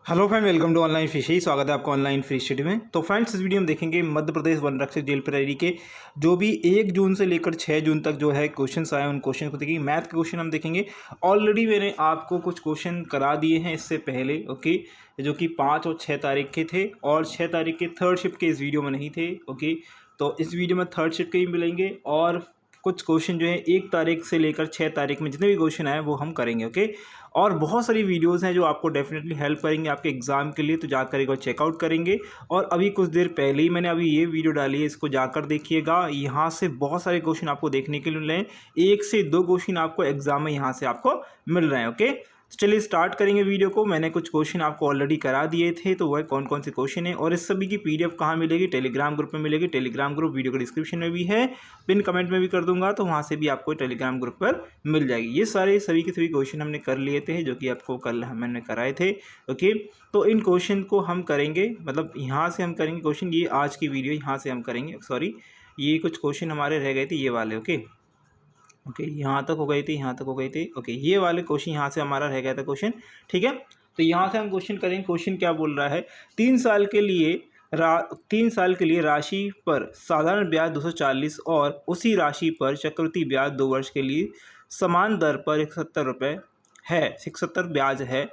Hello friend, welcome to online fish. स्वागत है आपका ऑनलाइन फिश स्टडी में। तो फ्रेंड्स, इस वीडियो में देखेंगे मध्य प्रदेश वन रक्षक जेल प्रहरी के जो भी 1 जून से लेकर 6 जून तक जो है क्वेश्चंस आए, उन क्वेश्चन को देखेंगे। मैथ के क्वेश्चन हम देखेंगे। ऑलरेडी मैंने आपको कुछ क्वेश्चन करा दिए हैं इससे पहले, ओके, जो कि 5 और 6 तारीख के थे, और 6 तारीख के थर्ड शिफ्ट के इस वीडियो में नहीं थे, ओके। तो इस वीडियो में थर्ड शिफ्ट के ही मिलेंगे, और कुछ क्वेश्चन जो है 1 तारीख से लेकर 6 तारीख में जितने भी क्वेश्चन आए वो हम करेंगे, ओके। और बहुत सारी वीडियोस हैं जो आपको डेफिनेटली हेल्प करेंगे आपके एग्ज़ाम के लिए, तो जाकर एक बार चेकआउट करेंगे। और अभी कुछ देर पहले ही मैंने अभी ये वीडियो डाली है, इसको जाकर देखिएगा। यहाँ से बहुत सारे क्वेश्चन आपको देखने के लिए मिल रहे हैं। 1 से 2 क्वेश्चन आपको एग्जाम में यहाँ से आपको मिल रहे हैं, ओके। चलिए स्टार्ट करेंगे वीडियो को। मैंने कुछ क्वेश्चन आपको ऑलरेडी करा दिए थे, तो वह कौन कौन से क्वेश्चन है और इस सभी की पीडीएफ कहाँ मिलेगी? टेलीग्राम ग्रुप में मिलेगी। टेलीग्राम ग्रुप वीडियो के डिस्क्रिप्शन में भी है, पिन कमेंट में भी कर दूंगा, तो वहाँ से भी आपको टेलीग्राम ग्रुप पर मिल जाएगी। ये सारे सभी के सभी क्वेश्चन हमने कर लिए थे, जो कि आपको कल मैंने कराए थे, ओके। तो इन क्वेश्चन को हम करेंगे, मतलब यहाँ से हम करेंगे क्वेश्चन। ये आज की वीडियो यहाँ से हम करेंगे, सॉरी, ये कुछ क्वेश्चन हमारे रह गए थे, ये वाले, ओके ओके। यहाँ तक हो गई थी, यहाँ तक हो गई थी, ओके। ये वाले क्वेश्चन यहाँ से हमारा रह गया था क्वेश्चन, ठीक है। तो यहाँ से हम क्वेश्चन करेंगे। क्वेश्चन क्या बोल रहा है? 3 साल के लिए 3 साल के लिए राशि पर साधारण ब्याज 240 और उसी राशि पर चक्रवृद्धि ब्याज 2 वर्ष के लिए समान दर पर 71 रुपये है, 71 ब्याज है।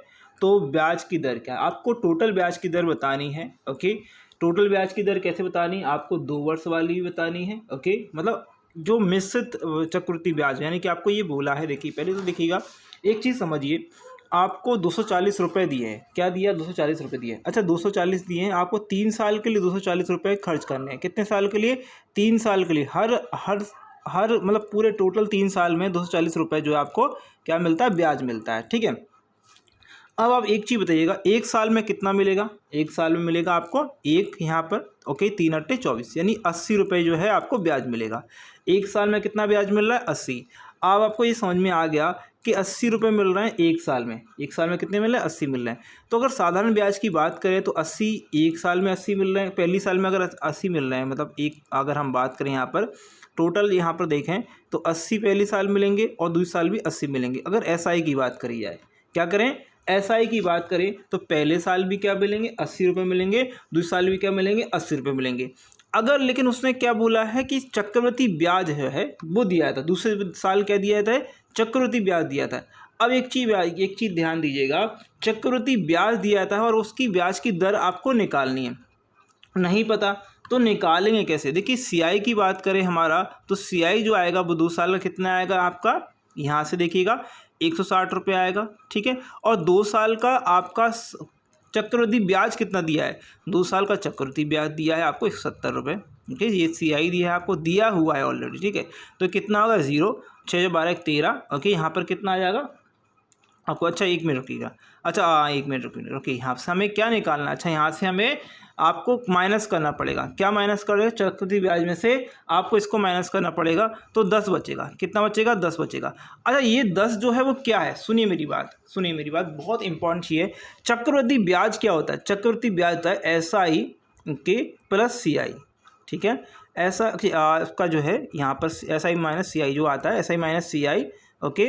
तो ब्याज की दर क्या है? आपको टोटल ब्याज की दर बतानी है, ओके। टोटल ब्याज की दर कैसे बतानी है? आपको 2 वर्ष वाली भी बतानी है, ओके। मतलब जो मिश्रित चक्रवृद्धि ब्याज, यानी कि आपको ये बोला है, देखिए पहले तो देखिएगा, एक चीज़ समझिए। आपको 240 रुपये दिए हैं, क्या दिया? 240 रुपये दिए। अच्छा, 240 दिए हैं, आपको 3 साल के लिए 240 रुपये खर्च करने हैं। कितने साल के लिए? 3 साल के लिए। हर हर हर मतलब पूरे टोटल 3 साल में 240 रुपये जो है आपको क्या मिलता है? ब्याज मिलता है, ठीक है। अब आप एक चीज़ बताइएगा, 1 साल में कितना मिलेगा? 1 साल में मिलेगा आपको एक यहाँ पर, ओके, 3 अट्टे 24, यानी 80 रुपये जो है आपको ब्याज मिलेगा। 1 साल में कितना ब्याज मिल रहा है? 80। अब आपको ये समझ में आ गया कि 80 रुपये मिल रहे हैं 1 साल में। 1 साल में कितने मिल रहे हैं? 80 मिल रहे हैं। तो अगर साधारण ब्याज की बात करें तो 80 1 साल में 80 मिल रहे हैं, पहली साल में अगर 80 मिल रहे हैं, मतलब एक अगर हम बात करें यहाँ पर टोटल, यहाँ पर देखें तो 80 पहली साल मिलेंगे और दूसरी साल भी 80 मिलेंगे। अगर एसआई की बात करी जाए, क्या करें? एसआई की बात करें तो पहले साल भी क्या मिलेंगे? 80 रुपये मिलेंगे, दूसरे साल भी क्या मिलेंगे? 80 रुपये मिलेंगे। अगर लेकिन उसने क्या बोला है कि चक्रवृद्धि ब्याज है वो दिया था, दूसरे साल क्या दिया था? चक्रवृद्धि ब्याज दिया था। अब एक चीज़ ध्यान दीजिएगा, चक्रवृद्धि ब्याज दिया था और उसकी ब्याज की दर आपको निकालनी है। नहीं पता तो निकालेंगे कैसे? देखिए, सीआई की बात करें हमारा, तो सीआई जो आएगा वो 2 साल का कितना आएगा आपका? यहाँ से देखिएगा 160 रुपये आएगा, ठीक है। और 2 साल का आपका चक्रवृद्धि ब्याज कितना दिया है? 2 साल का चक्रवृद्धि ब्याज दिया है आपको 71 रुपये, ठीक है। ये सीआई दिया है आपको, दिया हुआ है ऑलरेडी, ठीक है। तो कितना होगा? 0, 6 12 13, ओके। यहाँ पर कितना आ जाएगा आपको? अच्छा, 1 मिनट रुकिएगा। अच्छा, 1 मिनट रुकिए, ओके। यहाँ से हमें क्या निकालना है? अच्छा, यहाँ से हमें आपको माइनस करना पड़ेगा। क्या माइनस करेगा? चक्रवृद्धि ब्याज में से आपको इसको माइनस करना पड़ेगा, तो 10 बचेगा। कितना बचेगा? 10 बचेगा। अच्छा, ये 10 जो है वो क्या है? सुनिए मेरी बात, सुनिए मेरी बात, बहुत इंपॉर्टेंट चीज़ है। चक्रवृद्धि ब्याज क्या होता है? चक्रवृद्धि ब्याज होता है एसआई के प्लस सीआई, ठीक है। ऐसा का जो है यहाँ पर एसआई माइनस सीआई जो आता है, SI minus CI, okay.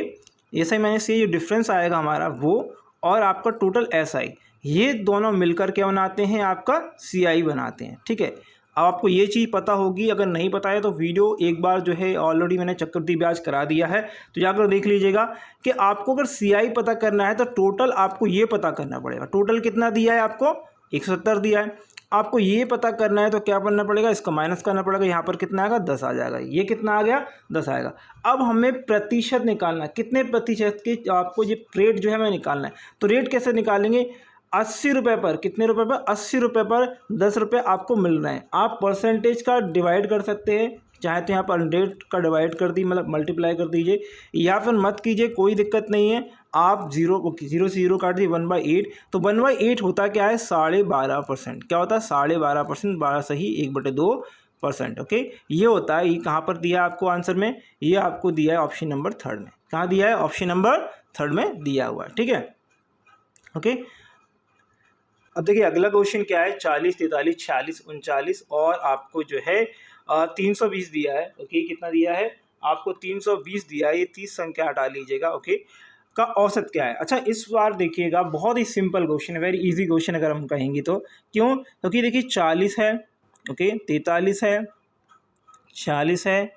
SI minus CI जो डिफरेंस आएगा हमारा वो, और आपका टोटल एसआई, ये दोनों मिलकर क्या बनाते हैं? आपका सीआई बनाते हैं, ठीक है। अब आपको ये चीज़ पता होगी, अगर नहीं पता है तो वीडियो एक बार जो है ऑलरेडी मैंने चक्रवृद्धि ब्याज करा दिया है, तो जाकर देख लीजिएगा कि आपको अगर सीआई पता करना है तो टोटल आपको ये पता करना पड़ेगा। टोटल कितना दिया है आपको? 170 दिया है। आपको ये पता करना है तो क्या करना पड़ेगा? इसका माइनस करना पड़ेगा। यहाँ पर कितना आएगा? 10 आ जाएगा। ये कितना आ गया? 10 आएगा। अब हमें प्रतिशत निकालना है, कितने प्रतिशत की आपको ये रेट जो है हमें निकालना है। तो रेट कैसे निकालेंगे? 80 रुपये पर, कितने रुपए पर? 80 रुपये पर 10 रुपये आपको मिल रहे हैं। आप परसेंटेज का डिवाइड कर सकते हैं, चाहे तो यहाँ पर 100 का डिवाइड कर दी, मतलब मल्टीप्लाई कर दीजिए, या फिर मत कीजिए, कोई दिक्कत नहीं है। आप 0 से 0 काट दिए, 1/8, तो 1/8 होता क्या है? 12.5%। क्या होता है? 12.5%, 12 सही 1/2%, ओके। ये होता है। ये कहाँ पर दिया आपको आंसर में? ये आपको दिया है ऑप्शन नंबर 3 में। कहाँ दिया है? ऑप्शन नंबर 3 में दिया हुआ है, ठीक है, ओके। अब देखिए अगला क्वेश्चन क्या है? 40, 43, 46, 39 और आपको जो है 320 दिया है, ओके। कितना दिया है? आपको 320 दिया है। ये 30 संख्या हटा लीजिएगा, ओके। का औसत क्या है। अच्छा इस बार देखिएगा बहुत ही सिंपल क्वेश्चन है, वेरी इजी क्वेश्चन अगर हम कहेंगे तो। क्यों? क्योंकि देखिए 40 है, ओके 43 है, 46 है,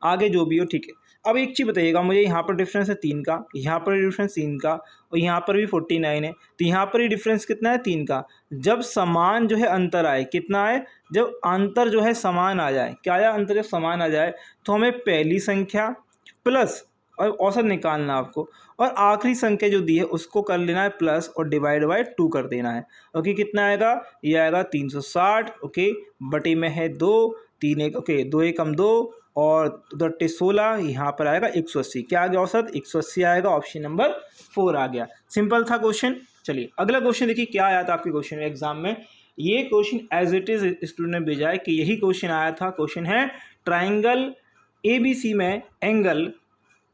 आगे जो भी हो ठीक है। अब एक चीज़ बताइएगा मुझे, यहाँ पर डिफरेंस है 3 का, यहाँ पर डिफरेंस 3 का, और यहाँ पर भी 49 है, तो यहाँ पर ही डिफरेंस कितना है 3 का। जब समान जो है अंतर आए, कितना आए? जब अंतर जो है समान आ जाए, क्या आया? अंतर जब समान आ जाए तो हमें पहली संख्या प्लस और औसत निकालना आपको, और आखिरी संख्या जो दी है उसको कर लेना है प्लस और डिवाइड बाय 2 कर देना है। ओके कितना आएगा? ये आएगा 360, ओके बटे में है 2, 3 1 ओके 2 1 कम 2 और 2 16, यहाँ पर आएगा 180। क्या आ गया औसत? 180 आएगा, ऑप्शन नंबर 4 आ गया। सिंपल था क्वेश्चन। चलिए अगला क्वेश्चन देखिए क्या आया था आपके क्वेश्चन एग्जाम में। ये question as it is student ने भेजा है कि यही क्वेश्चन आया था। क्वेश्चन है ट्राइंगल ABC में एंगल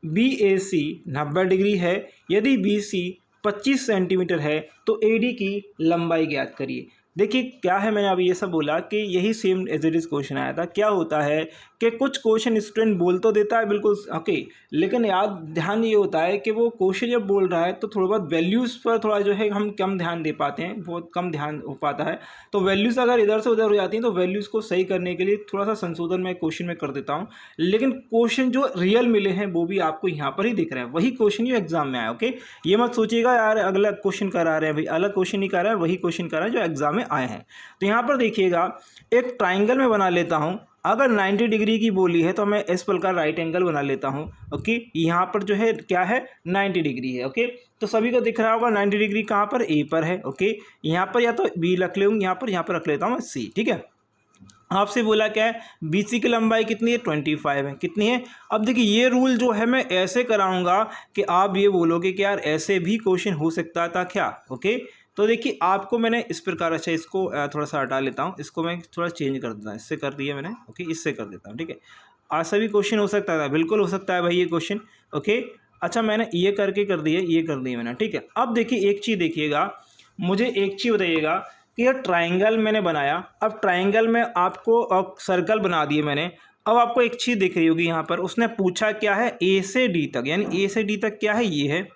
BAC 90 डिग्री है, यदि BC 25 सेंटीमीटर है तो AD की लंबाई ज्ञात करिए। देखिए क्या है, मैंने अभी ये सब बोला कि यही same as it is question आया था। क्या होता है कि कुछ क्वेश्चन स्टूडेंट बोल तो देता है बिल्कुल ओके, लेकिन याद ध्यान ये होता है कि वो क्वेश्चन जब बोल रहा है तो थोड़ा बहुत वैल्यूज़ पर थोड़ा जो है हम कम ध्यान दे पाते हैं, बहुत कम ध्यान हो पाता है। तो वैल्यूज़ अगर इधर से उधर हो जाती हैं तो वैल्यूज़ को सही करने के लिए थोड़ा सा संशोधन मैं क्वेश्चन में कर देता हूँ, लेकिन क्वेश्चन जो रियल मिले हैं वो भी आपको यहाँ पर ही दिख रहे हैं, वही क्वेश्चन जो एग्जाम में आया। ओके ये मत सोचिएगा यार अगला क्वेश्चन करा रहे हैं, भाई अलग क्वेश्चन नहीं कर रहा है, वही क्वेश्चन कर रहा है जो एग्जाम में आए हैं। तो यहाँ पर देखिएगा एक ट्राइंगल में बना लेता हूँ, अगर 90 डिग्री की बोली है तो मैं इस प्रकार राइट एंगल बना लेता हूँ। ओके यहाँ पर जो है क्या है 90 डिग्री है। ओके तो सभी को दिख रहा होगा 90 डिग्री कहाँ पर? A पर है। ओके यहाँ पर या तो B रख लूँगी, यहाँ पर रख लेता हूँ C। ठीक है आपसे बोला क्या है BC की लंबाई कितनी है? 25 है। कितनी है? अब देखिए ये रूल जो है मैं ऐसे कराऊंगा कि आप ये बोलोगे कि यार ऐसे भी क्वेश्चन हो सकता था क्या। ओके तो देखिए आपको मैंने इस प्रकार, अच्छा इसको थोड़ा सा हटा लेता हूँ, इसको मैं थोड़ा चेंज कर देता हूँ, इससे कर दिया मैंने। ओके इससे कर देता हूँ। ठीक है आज सभी क्वेश्चन हो सकता था, बिल्कुल हो सकता है भाई ये क्वेश्चन। ओके अच्छा मैंने ये करके कर दिए, ये कर दिए मैंने। ठीक है अब देखिए एक चीज़ देखिएगा, मुझे एक चीज़ बताइएगा कि यह ट्राइंगल मैंने बनाया, अब ट्राइंगल में आपको अब सर्कल बना दिए मैंने। अब आपको एक चीज़ दिख रही होगी यहाँ पर, उसने पूछा क्या है A से D तक, यानी A से D तक क्या है? ये है।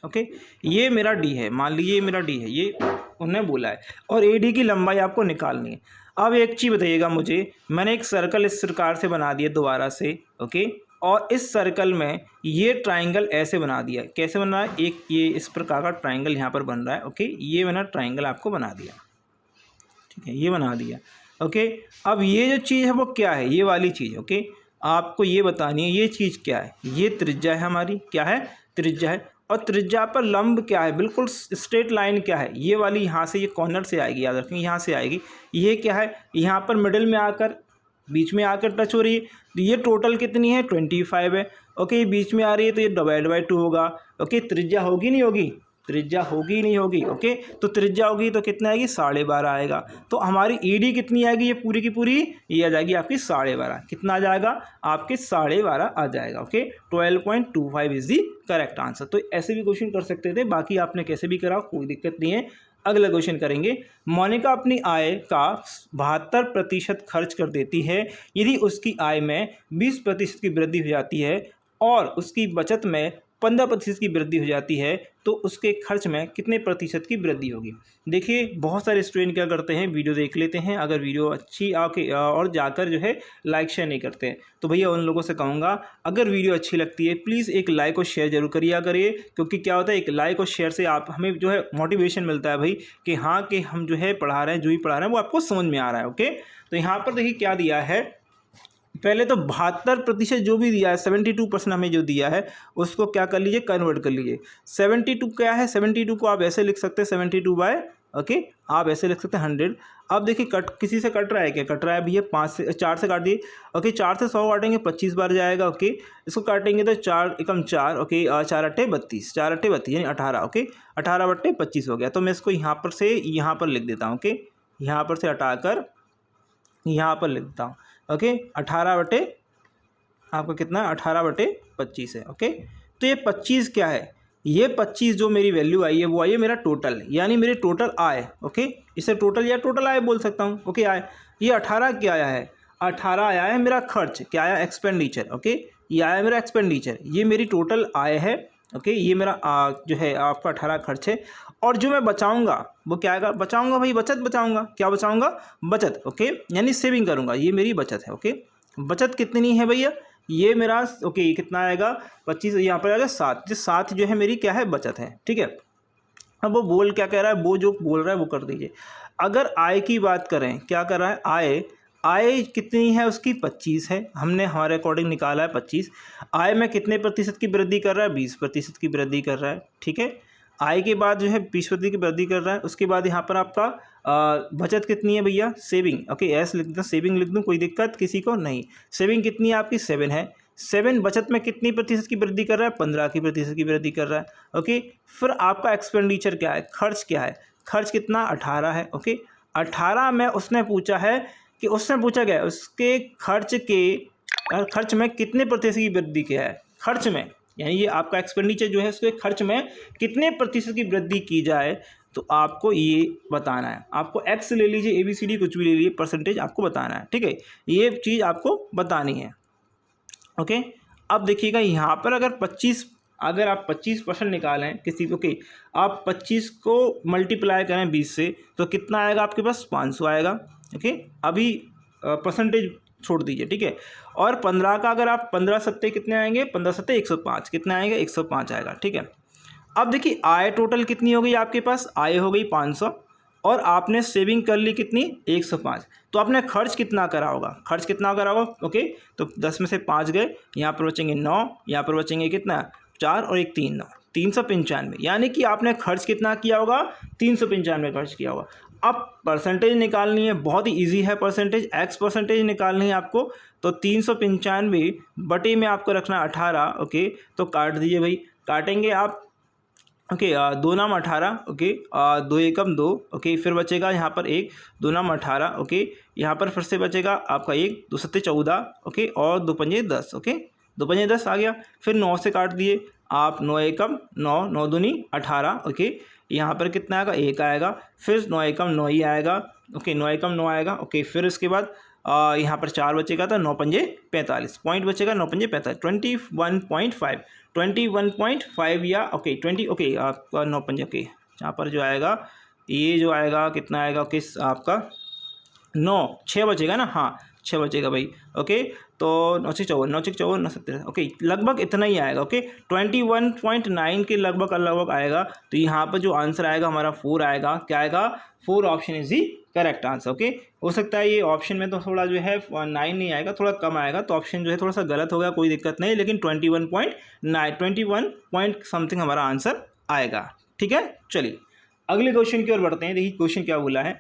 ओके ये मेरा D है, मान लीजिए ये मेरा D है, ये उन्होंने बोला है, और AD की लंबाई आपको निकालनी है। अब एक चीज़ बताइएगा मुझे, मैंने एक सर्कल इस प्रकार से बना दिया दोबारा से। ओके और इस सर्कल में ये ट्राइंगल ऐसे बना दिया, कैसे बन रहा है? एक ये इस प्रकार का ट्राइंगल यहाँ पर बन रहा है। ओके ये मैंने ट्राइंगल आपको बना दिया, ठीक है ये बना दिया। ओके अब ये जो चीज़ है वो क्या है? ये वाली चीज़। ओके आपको ये बतानी है ये चीज़ क्या है? ये त्रिज्या है हमारी, क्या है? त्रिज्या है। और त्रिज्या पर लंब क्या है? बिल्कुल स्ट्रेट लाइन क्या है? ये वाली यहाँ से, ये कॉर्नर से आएगी, याद रखेंगे यहाँ से आएगी। ये क्या है? यहाँ पर मिडिल में आकर, बीच में आकर टच हो रही है। तो ये टोटल कितनी है? 25 है। ओके बीच में आ रही है तो ये डिवाइड बाय 2 होगा। ओके त्रिज्या होगी नहीं होगी? त्रिज्या होगी नहीं होगी? ओके तो त्रिज्या होगी तो कितना आएगी? 12.5 आएगा। तो हमारी ED कितनी आएगी? ये पूरी की पूरी ये आ जाएगी आपकी 12.5। कितना आ जाएगा? आपके 12.5 आ जाएगा। Okay 12.25 is the correct answer. तो ऐसे भी क्वेश्चन कर सकते थे, बाकी आपने कैसे भी करा कोई दिक्कत नहीं है। अगला क्वेश्चन करेंगे, मोनिका अपनी आय का 72% खर्च कर देती है, यदि उसकी आय में 20% की वृद्धि हो जाती है और उसकी बचत में 15% की वृद्धि हो जाती है तो उसके खर्च में कितने प्रतिशत की वृद्धि होगी? देखिए बहुत सारे स्टूडेंट क्या करते हैं, वीडियो देख लेते हैं, अगर वीडियो अच्छी आके और जाकर जो है लाइक शेयर नहीं करते हैं, तो भैया उन लोगों से कहूँगा अगर वीडियो अच्छी लगती है प्लीज़ एक लाइक और शेयर जरूर करिए, क्योंकि क्या होता है एक लाइक और शेयर से आप हमें जो है मोटिवेशन मिलता है भाई कि हाँ कि हम जो है पढ़ा रहे हैं, जो भी पढ़ा रहे हैं वो आपको समझ में आ रहा है। ओके तो यहाँ पर देखिए क्या दिया है, पहले तो 72% जो भी दिया है, 72% हमें जो दिया है उसको क्या कर लीजिए, कन्वर्ट कर लीजिए। 72 क्या है? 72 को आप ऐसे लिख सकते हैं 72 बाय, ओके आप ऐसे लिख सकते हैं 100। अब देखिए कट किसी से कट रहा है क्या? कट रहा है भैया 4 से काट दिए। ओके 4 से 100 काटेंगे 25 बार जाएगा। ओके इसको काटेंगे तो 4 एकम 4, ओके 4 अट्ठे 32, 4 अट्ठे 32 यानी 18। ओके 18/25 हो गया। तो मैं इसको यहाँ पर से यहाँ पर लिख देता हूँ। ओके यहाँ पर से हटाकर यहाँ पर लिख देता हूँ। ओके 18 बटे आपका कितना 18/25 है। ओके तो ये 25 क्या है? ये 25 जो मेरी वैल्यू आई है वो आई है मेरा टोटल, यानी मेरे टोटल आय। ओके इसे टोटल या टोटल आय बोल सकता हूँ। ओके आय ये 18 क्या आया है? 18 आया है मेरा खर्च, क्या आया? एक्सपेंडिचर। ओके ये आया मेरा एक्सपेंडिचर, ये मेरी टोटल आय है ओके, ये मेरा जो है आपका 18 खर्च है। और जो मैं बचाऊंगा वो क्या आएगा, बचाऊंगा भाई बचत बचाऊंगा, क्या बचाऊंगा, बचत। ओके, यानी सेविंग करूंगा, ये मेरी बचत है। ओके, बचत कितनी है भैया, ये मेरा ओके ये कितना आएगा 25, यहाँ पर आएगा 7, जो 7 जो है मेरी क्या है, बचत है। ठीक है, अब वो बोल क्या कह रहा है, वो जो बोल रहा है वो कर दीजिए। अगर आय की बात करें, क्या कर रहा है, आय, आय कितनी है उसकी 25 है, हमने हमारे अकॉर्डिंग निकाला है 25। आय में कितने प्रतिशत की वृद्धि कर रहा है, 20% की वृद्धि कर रहा है। ठीक है, आय के बाद जो है 20% की वृद्धि कर रहा है। उसके बाद यहाँ पर आपका बचत कितनी है भैया, सेविंग। ओके, एस लिख दूँ, सेविंग लिख दूँ, कोई दिक्कत किसी को नहीं। सेविंग कितनी है आपकी, 7 है। 7 बचत में कितनी प्रतिशत की वृद्धि कर रहा है, 15 की प्रतिशत की वृद्धि कर रहा है। ओके, फिर आपका एक्सपेंडिचर क्या है, खर्च क्या है, खर्च कितना, 18 है। ओके, 18 में उसने पूछा है कि उसने पूछा गया उसके खर्च में कितने प्रतिशत की वृद्धि किया है, खर्च में, यानी ये आपका एक्सपेंडिचर जो है उसके खर्च में कितने प्रतिशत की वृद्धि की जाए, तो आपको ये बताना है। आपको एक्स ले लीजिए, ABCD कुछ भी ले लीजिए, परसेंटेज आपको बताना है। ठीक है, ये चीज़ आपको बतानी है। ओके, अब देखिएगा यहाँ पर अगर आप 25% निकालें किसी को, ओके, आप 25 को मल्टीप्लाई करें 20 से, तो कितना आएगा आपके पास, 500 आएगा। ओके, अभी परसेंटेज छोड़ दीजिए। ठीक है, और 15 का अगर आप 15 सत्ते कितने आएंगे, 15 सत्ते 105, कितना आएगा, 105 आएगा। ठीक है, अब देखिए आय टोटल कितनी हो गई आपके पास, आय हो गई 500, और आपने सेविंग कर ली कितनी, 105। तो आपने खर्च कितना करा होगा, खर्च कितना करा होगा। ओके, तो 10 में से 5 गए, यहाँ पर बचेंगे 9, यहाँ पर बचेंगे कितना, 4 और 1 3, 9, 395, यानी कि आपने खर्च कितना किया होगा, 395 खर्च किया होगा। अब परसेंटेज निकालनी है, बहुत ही ईजी है परसेंटेज, एक्स परसेंटेज निकालनी है आपको। तो 395 बटे में आपको रखना 18। ओके, तो काट दीजिए भाई, काटेंगे आप। ओके, 2 नाम 18। ओके, 2 एकम 2। ओके, फिर बचेगा यहाँ पर 1, 2 नाम 18। ओके, यहाँ पर फिर से बचेगा आपका 1, 2 सत्ते 14। ओके, और 2 पंजे 10। ओके, 2 पंजे 10 आ गया। फिर 9 से काट दिए आप, 9 एकम 9, 9 दूनी 18। ओके, यहाँ पर कितना आएगा, 1 आएगा। फिर 9 एकम 9 ही आएगा। ओके, 9 एकम 9 आएगा। ओके, फिर उसके बाद यहाँ पर 4 बचेगा, तो 9 पंजे 45 पॉइंट बचेगा, 9 पंजे 45, 21.5, 21.5 या ओके 20। ओके, आपका 9 पंजे, ओके, यहाँ पर जो आएगा, ये जो आएगा कितना आएगा, ओके, आपका 9, 6 बचेगा ना, हाँ 6 बचेगा भाई। ओके, तो 9 से 54, 9 से 54, 9 से, ओके, लगभग इतना ही आएगा। ओके, 21.9 के लगभग आएगा। तो यहाँ पर जो आंसर आएगा हमारा 4 आएगा। क्या आएगा, 4 option is the correct answer. Okay, हो सकता है ये ऑप्शन में तो थोड़ा जो है 9 नहीं आएगा, थोड़ा कम आएगा, तो ऑप्शन जो है थोड़ा सा गलत हो गया, कोई दिक्कत नहीं, लेकिन 21.9, 21 पॉइंट समथिंग हमारा आंसर आएगा। ठीक है, चलिए अगले क्वेश्चन की ओर बढ़ते हैं। देखिए क्वेश्चन क्या बोला है,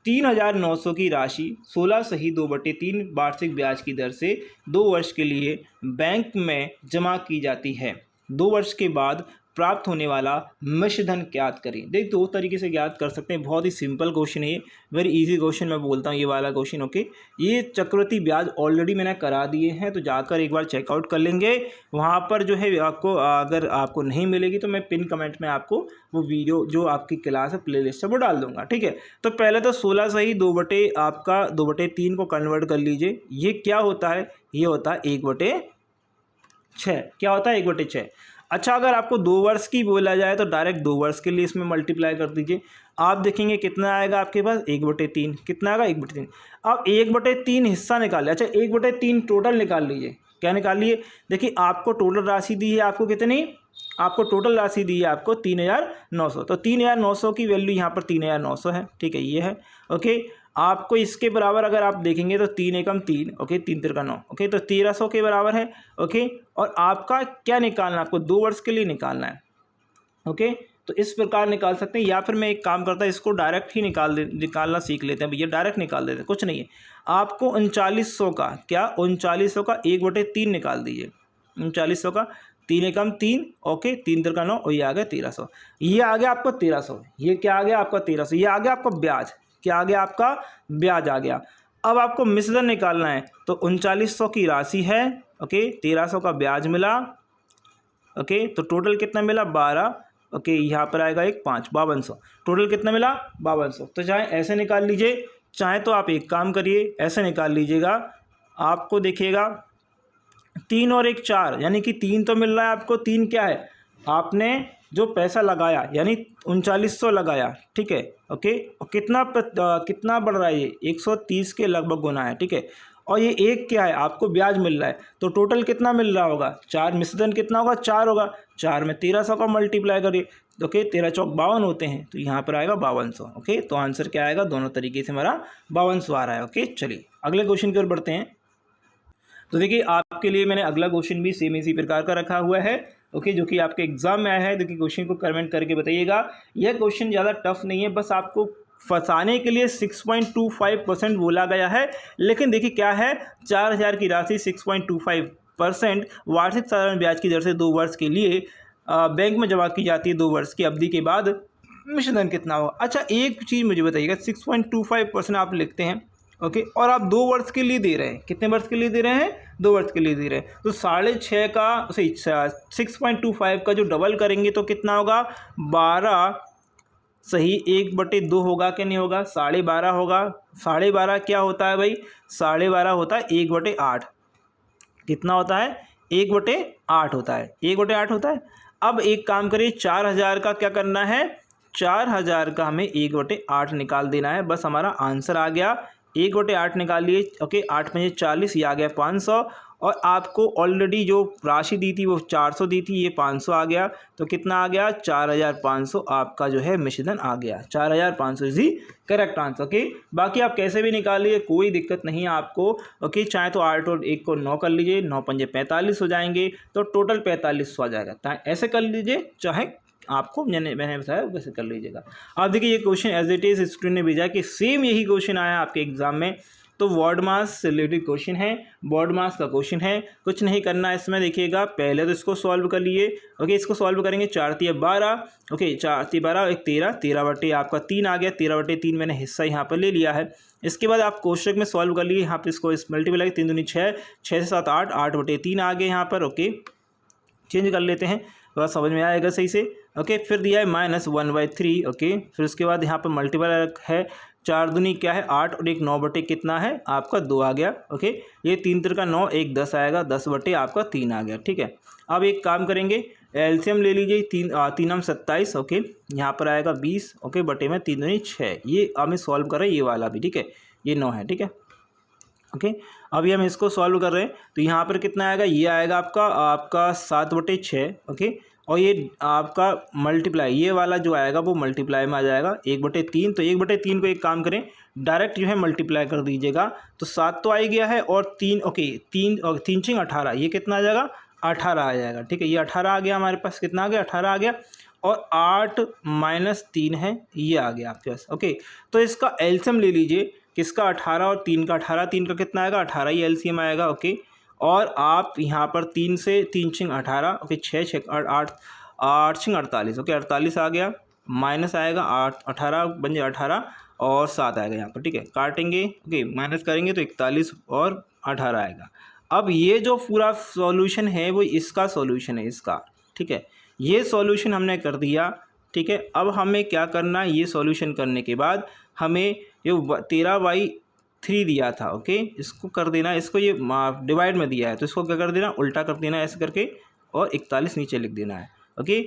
3,900 की राशि 16 सही 2/3 वार्षिक ब्याज की दर से 2 वर्ष के लिए बैंक में जमा की जाती है। 2 वर्ष के बाद प्राप्त होने वाला मिश्र धन ज्ञात करें। देख, 2 तरीके से ज्ञात कर सकते हैं, बहुत ही सिंपल क्वेश्चन है, वेरी इजी क्वेश्चन मैं बोलता हूँ ये वाला क्वेश्चन। ओके, ये चक्रवृद्धि ब्याज ऑलरेडी मैंने करा दिए हैं, तो जाकर एक बार चेकआउट कर लेंगे। वहाँ पर जो है आपको, अगर आपको नहीं मिलेगी तो मैं पिन कमेंट में आपको वो वीडियो जो आपकी क्लास है प्लेलिस्ट है वो डाल दूंगा। ठीक है, तो पहले तो 16 सही 2/3 को कन्वर्ट कर लीजिए। ये क्या होता है, ये होता है 1/6। क्या होता है, 1/6। अच्छा, अगर आपको 2 वर्ष की बोला जाए तो डायरेक्ट 2 वर्ष के लिए इसमें मल्टीप्लाई कर दीजिए। आप देखेंगे कितना आएगा आपके पास, 1/3। कितना आएगा, 1/3। अब 1/3 हिस्सा निकाल, अच्छा 1/3 टोटल निकाल लीजिए। क्या निकाल लिए, देखिए आपको टोटल राशि दी है, आपको कितनी, आपको टोटल राशि दी है आपको 3,900। तो 3,900 की वैल्यू यहाँ पर 3,900 है। ठीक है, ये है। ओके, आपको इसके बराबर अगर आप देखेंगे तो 3 एकम 3, ओके, 3 तिरका 9, ओके, तो 1,300 के बराबर है। ओके, और आपका क्या निकालना है, आपको 2 वर्ष के लिए निकालना है। ओके, तो इस प्रकार निकाल सकते हैं, या फिर मैं एक काम करता हूँ, इसको डायरेक्ट ही निकालना सीख लेते हैं भैया, डायरेक्ट निकाल देते हैं, कुछ नहीं है। आपको 3900 का, क्या 3900 का 1/3 निकाल दीजिए। 3900 का 3 एकम 3, ओके, 3 तिरका 9, और ये आ गया 1,300। ये आ गया आपका 1,300, ये क्या आ गया आपका 1,300, ये आ गया आपका ब्याज, क्या आ गया आपका ब्याज आ गया। अब आपको मिश्र धन निकालना है, तो 3900 की राशि है, ओके, 1,300 का ब्याज मिला। ओके, तो टोटल कितना मिला, 12। ओके, यहाँ पर आएगा एक 5, 5200। टोटल कितना मिला, 5200। तो चाहे ऐसे निकाल लीजिए, चाहे तो आप एक काम करिए, ऐसे निकाल लीजिएगा। आपको देखिएगा 3 और 1 4, यानी कि 3 तो मिल रहा है आपको। 3 क्या है, आपने जो पैसा लगाया यानी 3900 लगाया, ठीक है, ओके। और कितना बढ़ रहा है, ये 130 के लगभग गुना है, ठीक है। और ये 1 क्या है, आपको ब्याज मिल रहा है, तो टोटल कितना मिल रहा होगा, 4, मिश्रधन कितना होगा, 4 होगा। 4 में 1300 का मल्टीप्लाई करिए, ओके, 13 चौक 52 होते हैं, तो यहाँ पर आएगा 5200, ओके। तो आंसर क्या आएगा, दोनों तरीके से हमारा 5200 आ रहा है, ओके। चलिए अगले क्वेश्चन की ओर बढ़ते हैं। तो देखिए आपके लिए मैंने अगला क्वेश्चन भी सेम इसी प्रकार का रखा हुआ है, ओके, जो कि आपके एग्जाम में आया है। देखिए क्वेश्चन को कमेंट करके बताइएगा। यह क्वेश्चन ज़्यादा टफ नहीं है, बस आपको फंसाने के लिए 6.25% बोला गया है। लेकिन देखिए क्या है, 4000 की राशि 6.25% वार्षिक साधारण ब्याज की दर से 2 वर्ष के लिए बैंक में जमा की जाती है। 2 वर्ष की अवधि के बाद मिश्रधन कितना होगा। अच्छा एक चीज़ मुझे बताइएगा, 6.25% आप लिखते हैं, ओके, और आप 2 वर्ष के लिए दे रहे हैं, कितने वर्ष के लिए दे रहे हैं, 2 वर्ष के लिए दे रहे हैं। तो 6.5 का 6.25 का जो डबल करेंगे तो कितना होगा, 12 सही 1/2 होगा कि नहीं होगा, 12.5 होगा। 12.5 क्या होता है भाई, 12.5 होता है 1/8। कितना होता है, 1/8 होता है, 1/8 होता है। अब एक काम करिए, 4000 का क्या करना है, 4000 का हमें 1/8 निकाल देना है, बस हमारा आंसर आ गया। 1/8 निकालिए, ओके, 8 में 40, ये आ गया 500। और आपको ऑलरेडी जो राशि दी थी वो 400 दी थी, ये 500 आ गया, तो कितना आ गया, 4500 आपका जो है मिश्रधन आ गया। 4500 is the correct answer, okay. बाकी आप कैसे भी निकालिए, कोई दिक्कत नहीं है आपको, ओके। चाहे तो 8 और 1 को 9 कर लीजिए, 9 पंजे 45 हो जाएंगे, तो टोटल 4500 आ जाएगा। ऐसे कर लीजिए, चाहे आपको मैंने बताया वैसे कर लीजिएगा। आप देखिए ये question as it is student ने भेजा कि सेम यही क्वेश्चन आया आपके एग्जाम में, तो बॉडी मास से रिलेटेड क्वेश्चन है, बॉडी मास का क्वेश्चन है। कुछ नहीं करना है इसमें, देखिएगा पहले तो इसको सॉल्व कर लिए, ओके। इसको सॉल्व करेंगे, 4 × 12, ओके, 4 × 12 1 13, 13/, आपका 3 आ गया, 13/3 मैंने हिस्सा यहाँ पर ले लिया है। इसके बाद आप कोष्टक में सॉल्व कर लिए, यहाँ पर इसको इस मल्टीप्लाई 3 दूनी 6, 6 से 7 8, 8/3 आ गए यहाँ पर, ओके। चेंज कर लेते हैं, थोड़ा समझ में आएगा सही से, ओके। फिर दिया है -1/3, ओके। फिर उसके बाद यहाँ पर मल्टीप्लाई है, 4 दूनी क्या है 8 और 1 9/, कितना है आपका 2 आ गया, ओके। ये 3 × 9 1 10 आएगा, 10/, आपका 3 आ गया, ठीक है। अब एक काम करेंगे, एलसीएम ले लीजिए, 3 27, ओके। यहाँ पर आएगा 20, ओके, बटे में 3 दूनी 6, ये हमें सॉल्व कर रहे हैं, ये वाला भी, ठीक है, ये 9 है, ठीक है, ओके। अभी हम इसको सॉल्व कर रहे हैं, तो यहाँ पर कितना आएगा, ये आएगा आपका 7/6, ओके। और ये आपका मल्टीप्लाई, ये वाला जो आएगा वो मल्टीप्लाई में आ जाएगा 1/3। तो 1/3 को एक काम करें, डायरेक्ट जो है मल्टीप्लाई कर दीजिएगा, तो 7 तो आ ही गया है, और 3, ओके, 3 और 3 × 18, ये कितना आ जाएगा, 18 आ जाएगा, ठीक है। ये 18 आ गया हमारे पास, कितना आ गया, 18 आ गया। और 8 - 3 है, ये आ गया आपके पास, ओके। तो इसका एलसीएम ले लीजिए, किसका, 18 और 3 का, 18 3 का कितना आएगा, 18 ही एलसीएम आएगा, ओके। और आप यहाँ पर 3 से 3 × 18, ओके, 6 6 8 8 × 48, ओके, 48 आ गया, माइनस आएगा 8 18 बन जाए 18 और 7 आएगा यहाँ पर, ठीक है। काटेंगे, ओके, माइनस करेंगे तो 41 और 18 आएगा। अब ये जो पूरा सॉल्यूशन है वो इसका सॉल्यूशन है, इसका, ठीक है। ये सॉल्यूशन हमने कर दिया, ठीक है। अब हमें क्या करना है, ये सॉल्यूशन करने के बाद हमें ये 13/3 दिया था, ओके, इसको कर देना, इसको ये डिवाइड में दिया है तो इसको क्या कर देना, उल्टा कर देना ऐसे करके, और 41 नीचे लिख देना है, ओके।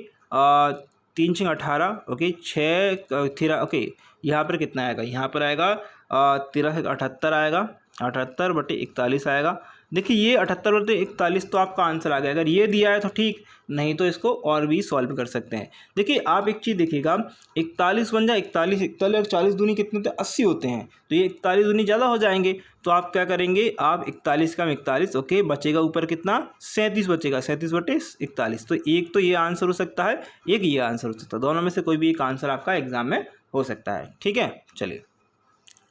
3 × 18, okay, 6 13, okay. यहाँ पर कितना आएगा, यहाँ पर आएगा 13 से 78 आएगा, 78/41 आएगा। देखिए ये 78/41 तो आपका आंसर आ गया। अगर ये दिया है तो ठीक, नहीं तो इसको और भी सॉल्व कर सकते हैं। देखिए आप एक चीज़ देखिएगा, 41 बन जाए 41, 41 और 40 दूनी कितने होते हैं, 80 होते हैं, तो ये 41 दूनी ज़्यादा हो जाएंगे। तो आप क्या करेंगे, आप 41 का 41, ओके, बचेगा ऊपर कितना, 37 बचेगा, 37/41। तो एक तो ये आंसर हो सकता है, एक ये आंसर हो सकता है, दोनों में से कोई भी एक आंसर आपका एग्जाम में हो सकता है, ठीक है। चलिए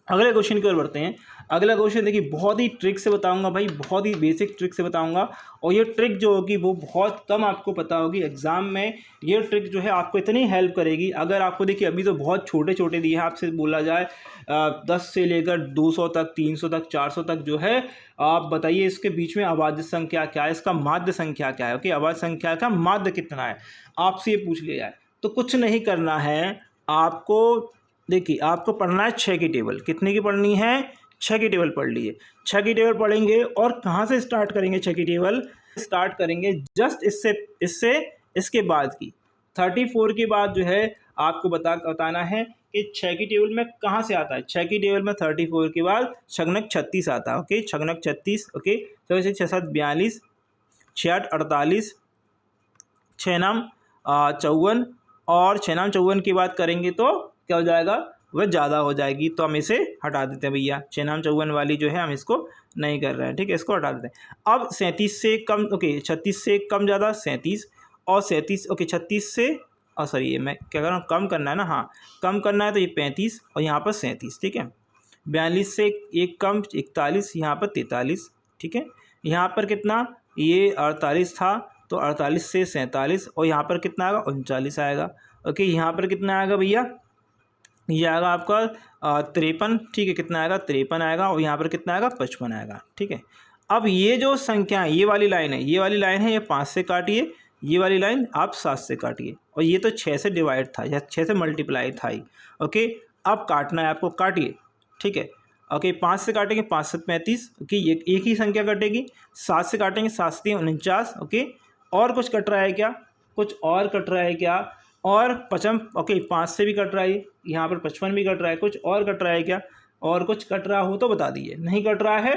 अगले क्वेश्चन की ओर बढ़ते हैं। अगला क्वेश्चन देखिए बहुत ही ट्रिक से बताऊंगा भाई, बहुत ही बेसिक ट्रिक से बताऊंगा, और ये ट्रिक जो होगी वो बहुत कम आपको पता होगी। एग्जाम में ये ट्रिक जो है आपको इतनी हेल्प करेगी, अगर आपको देखिए अभी तो बहुत छोटे छोटे दिए हैं, आपसे बोला जाए 10 से लेकर 200 तक, 300 तक, 400 तक जो है, आप बताइए इसके बीच में अभाज्य संख्या क्या है, इसका माध्य संख्या क्या है, ओके, अभाज्य संख्या का माध्य कितना है, आपसे ये पूछ लिया जाए तो कुछ नहीं करना है आपको। देखिए आपको पढ़ना है 6 की टेबल, कितने की पढ़नी है, 6 की टेबल पढ़ लीजिए। 6 की टेबल पढ़ेंगे और कहाँ से स्टार्ट करेंगे 6 की टेबल, स्टार्ट करेंगे जस्ट इससे इसके बाद की 34 के बाद जो है आपको बताना है कि 6 की टेबल में कहाँ से आता है। 6 की टेबल में 34 के बाद छगनक 36 आता है। ओके, छगनक 36। ओके, तो इसे 6 7 42, 6 8 48, 6 नाम 54 और 6 नाम 54 की बात करेंगे तो क्या हो जाएगा, वह ज़्यादा हो जाएगी, तो हम इसे हटा देते हैं भैया। 6 नाम 54 वाली जो है हम इसको नहीं कर रहे हैं, ठीक है, इसको हटा देते हैं। अब 37 से कम, ओके 36 से कम ज़्यादा 37 और 37, ओके 36 से सॉरी ये मैं क्या कर रहा हूँ, कम करना है ना, हाँ कम करना है, तो ये 35 और यहाँ पर 37, ठीक है। 42 से एक कम 41, यहाँ पर 43, ठीक है। यहाँ पर कितना, ये 48 था तो 48 से 47 और यहाँ पर कितना आएगा, 39 आएगा। ओके, यहाँ पर कितना आएगा भैया, ये आएगा आपका 53, ठीक है, कितना आएगा 53 आएगा और यहाँ पर कितना आएगा 55 आएगा, ठीक है। अब ये जो संख्या है, ये वाली लाइन है, ये वाली लाइन है, ये 5 से काटिए, ये वाली लाइन आप 7 से काटिए और ये तो 6 से डिवाइड था या 6 से मल्टीप्लाई था ही। ओके, अब काटना है आपको, काटिए, ठीक है। ओके, 5 से काटेंगे 5 से 35, ओके ये एक ही संख्या कटेगी। 7 से काटेंगे 7 से 49, ओके। और कुछ कट रहा है क्या, कुछ और कट रहा है क्या, और 55, ओके 5 से भी कट रहा है, यहाँ पर 55 भी कट रहा है, कुछ और कट रहा है क्या, और कुछ कट रहा हो तो बता दीजिए। नहीं कट रहा है,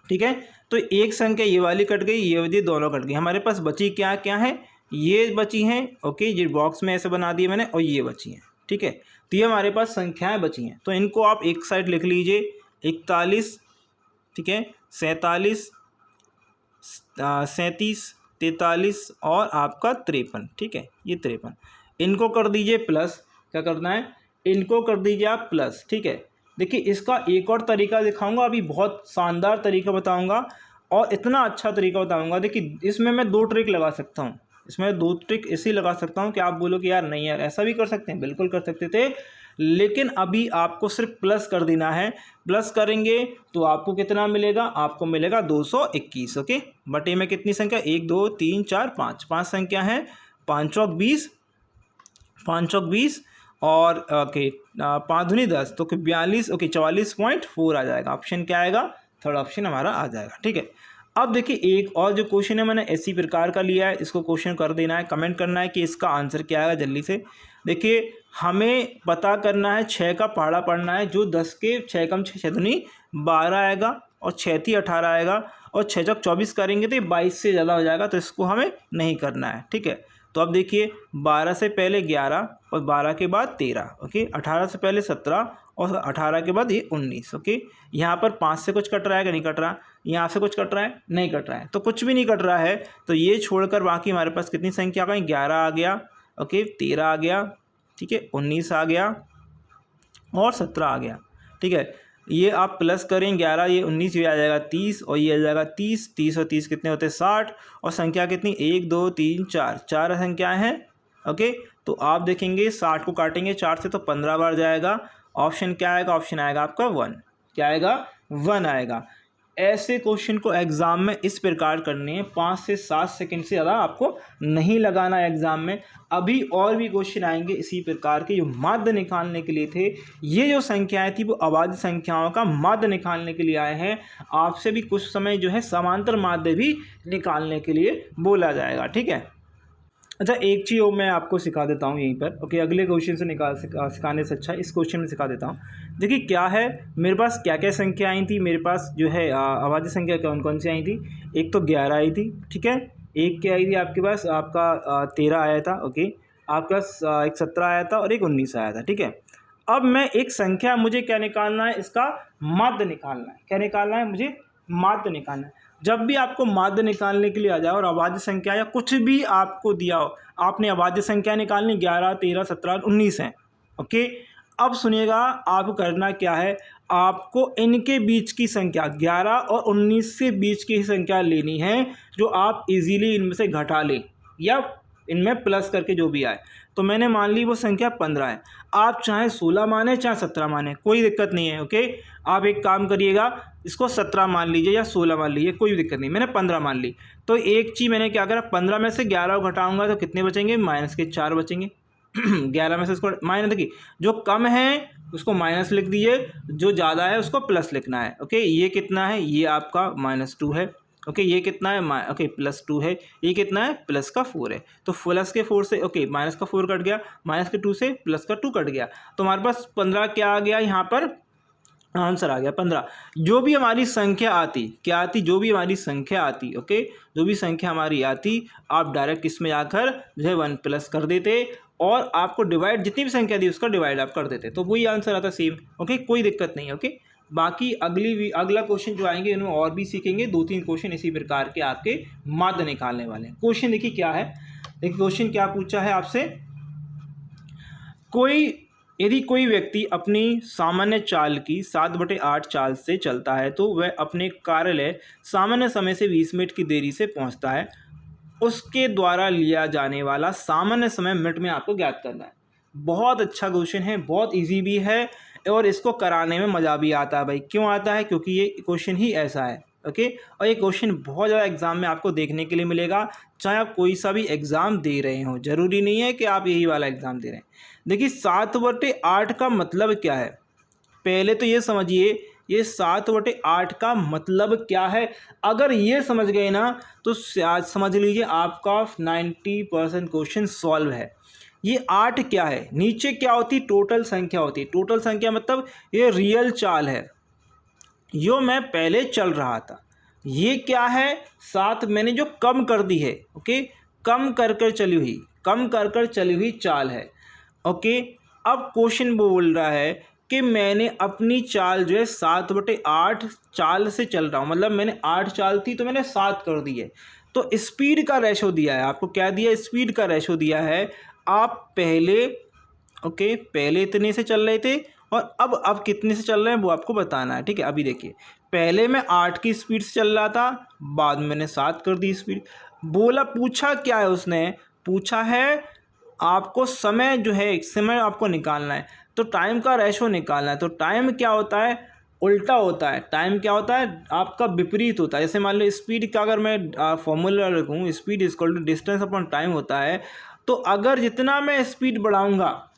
ठीक है, तो एक संख्या ये वाली कट गई, ये वाली दोनों कट गई। हमारे पास बची क्या क्या है, ये बची हैं, ओके ये बॉक्स में ऐसे बना दिए मैंने, और ये बची हैं, ठीक है। तो ये हमारे पास संख्याएं बची हैं, तो इनको आप एक साइड लिख लीजिए, 41, ठीक है, 47, 37, 43 और आपका 53, ठीक है, ये 53। इनको कर दीजिए प्लस, क्या करना है, इनको कर दीजिए आप प्लस, ठीक है। देखिए इसका एक और तरीका दिखाऊंगा अभी, बहुत शानदार तरीका बताऊंगा और इतना अच्छा तरीका बताऊंगा। देखिए इसमें मैं 2 ट्रिक लगा सकता हूँ, इसमें 2 ट्रिक ऐसी लगा सकता हूँ कि आप बोलो कि यार नहीं यार ऐसा भी कर सकते हैं, बिल्कुल कर सकते थे, लेकिन अभी आपको सिर्फ प्लस कर देना है। प्लस करेंगे तो आपको कितना मिलेगा, आपको मिलेगा 221, ओके। बटे में कितनी संख्या, 1 2 3 4 5, 5 संख्या है, 5 चौक 20, 5 चौक 20 और ओके 5 दूनी 10, तो 42, ओके 44.4 आ जाएगा। ऑप्शन क्या आएगा, थर्ड ऑप्शन हमारा आ जाएगा, ठीक है। अब देखिए एक और जो क्वेश्चन है मैंने इसी प्रकार का लिया है, इसको क्वेश्चन कर देना है, कमेंट करना है कि इसका आंसर क्या आएगा जल्दी से। देखिए हमें पता करना है 6 का पहाड़ा पढ़ना है, जो 10 के 6 कम 6 6 दूनी 12 आएगा और 6 थी 18 आएगा और 6 चौक 24 करेंगे तो ये 22 से ज़्यादा हो जाएगा, तो इसको हमें नहीं करना है, ठीक है। तो अब देखिए 12 से पहले 11 और 12 के बाद 13, ओके, 18 से पहले 17 और 18 के बाद ये 19, ओके। यहाँ पर 5 से कुछ कट रहा है कि नहीं कट रहा, यहाँ से कुछ कट रहा है, नहीं कट रहा है, तो कुछ भी नहीं कट रहा है, तो ये छोड़कर बाकी हमारे पास कितनी संख्या आ गई, 11 आ गया, ओके 13 आ गया, ठीक है, 19 आ गया और 17 आ गया, ठीक है। ये आप प्लस करें 11, ये 19, ये आ जाएगा 30 और ये आ जाएगा 30, 30 और 30 कितने होते हैं 60, और संख्या कितनी 1 2 3 4, 4 संख्याएँ हैं, ओके। तो आप देखेंगे 60 को काटेंगे 4 से तो 15 बार जाएगा। ऑप्शन क्या आएगा, ऑप्शन आएगा आपका 1, क्या आएगा 1 आएगा। ऐसे क्वेश्चन को एग्ज़ाम में इस प्रकार करने हैं, 5 से 7 सेकंड से ज़्यादा आपको नहीं लगाना एग्ज़ाम में। अभी और भी क्वेश्चन आएंगे इसी प्रकार के, जो माध्य निकालने के लिए थे। ये जो संख्याएं थी वो अभाज्य संख्याओं का माध्य निकालने के लिए आए हैं। आपसे भी कुछ समय जो है समांतर माध्य भी निकालने के लिए बोला जाएगा, ठीक है। अच्छा एक चीज़ और मैं आपको सिखा देता हूँ यहीं पर, ओके, अगले क्वेश्चन से सिखाने से अच्छा इस क्वेश्चन में सिखा देता हूँ। देखिए क्या है, मेरे पास क्या क्या संख्या आई थी, मेरे पास जो है अभाज्य संख्या कौन कौन सी आई थी। एक तो 11 आई थी, ठीक है, एक क्या आई थी आपके पास, आपका 13 आया था, ओके, आपके पास एक 17 आया था और एक 19 आया था, ठीक है। अब मैं एक संख्या, मुझे क्या निकालना है, इसका माध्य निकालना है। क्या निकालना है, मुझे माध्य निकालना है। जब भी आपको माध्य निकालने के लिए आ जाए और अभाज्य संख्या या कुछ भी आपको दिया हो, आपने अभाज्य संख्या निकालनी, 11 13 17 19 है, ओके। अब सुनिएगा, आपको करना क्या है, आपको इनके बीच की संख्या 11 और 19 से बीच की संख्या लेनी है, जो आप इजीली इनमें से घटा लें या इनमें प्लस करके जो भी आए। तो मैंने मान ली वो संख्या 15 है, आप चाहे 16 माने चाहे 17 माने, कोई दिक्कत नहीं है, ओके। आप एक काम करिएगा, इसको 17 मान लीजिए या 16 मान लीजिए, कोई दिक्कत नहीं, मैंने 15 मान ली। तो एक चीज़ मैंने क्या करा, 15 में से 11 घटाऊंगा तो कितने बचेंगे, माइनस के 4 बचेंगे। 11 में से इसको माइनस, देखिए जो कम है उसको माइनस लिख दीजिए, जो ज़्यादा है उसको प्लस लिखना है, ओके। ये कितना है, ये आपका -2 है, ओके ये कितना है ओके +2 है, ये कितना है +4 है। तो प्लस के 4 से ओके माइनस का 4 कट गया, माइनस के 2 से प्लस का 2 कट गया, तो हमारे पास 15 क्या आ गया यहाँ पर आंसर आ गया 15। जो भी हमारी संख्या आती क्या आती, जो भी हमारी संख्या आती ओके, जो भी संख्या हमारी आती आप डायरेक्ट इसमें जाकर जो है 1 प्लस कर देते और आपको डिवाइड जितनी भी संख्या दी उसका डिवाइड आप कर देते, तो वही आंसर आता सेम। ओके कोई दिक्कत नहीं है। ओके बाकी अगला क्वेश्चन जो आएंगे उनमें और भी सीखेंगे, 2-3 क्वेश्चन इसी प्रकार के आपके माध्य निकालने वाले हैं। क्वेश्चन देखिए क्या है, देखिए क्वेश्चन क्या पूछा है आपसे, यदि कोई व्यक्ति अपनी सामान्य चाल की 7/8 चाल से चलता है तो वह अपने कार्यालय सामान्य समय से 20 मिनट की देरी से पहुंचता है। उसके द्वारा लिया जाने वाला सामान्य समय मिनट में आपको ज्ञात करना है। बहुत अच्छा क्वेश्चन है, बहुत इजी भी है और इसको कराने में मज़ा भी आता है भाई। क्यों आता है, क्योंकि ये क्वेश्चन ही ऐसा है। ओके और ये क्वेश्चन बहुत ज़्यादा एग्जाम में आपको देखने के लिए मिलेगा, चाहे आप कोई सा भी एग्ज़ाम दे रहे हो, ज़रूरी नहीं है कि आप यही वाला एग्ज़ाम दे रहे हैं। देखिए 7/8 का मतलब क्या है, पहले तो ये समझिए ये 7/8 का मतलब क्या है। अगर ये समझ गए ना तो आज समझ लीजिए आपका 90% क्वेश्चन सॉल्व है। ये 8 क्या है, नीचे क्या होती, टोटल संख्या होती है। टोटल संख्या मतलब ये रियल चाल है, यो मैं पहले चल रहा था। ये क्या है, 7 मैंने जो कम कर दी है। ओके कम कर चली हुई चाल है। ओके अब क्वेश्चन बोल रहा है कि मैंने अपनी चाल जो है 7/8 चाल से चल रहा हूँ, मतलब मैंने 8 चाल थी तो मैंने 7 कर दी है। तो स्पीड का रेशो दिया है आपको, क्या दिया, स्पीड का रेशो दिया है। आप पहले इतने से चल रहे थे और अब कितने से चल रहे हैं वो आपको बताना है। ठीक है अभी देखिए पहले मैं 8 की स्पीड से चल रहा था, बाद में मैंने 7 कर दी स्पीड। पूछा क्या है, उसने पूछा है आपको समय जो है, समय आपको निकालना है, तो टाइम का रेशो निकालना है। तो टाइम क्या होता है, उल्टा होता है। टाइम क्या होता है, आपका विपरीत होता है। जैसे मान लो स्पीड का अगर मैं फॉर्मूला रखूँ, speed equal to distance upon time होता है, तो अगर जितना मैं स्पीड बढ़ाऊँगा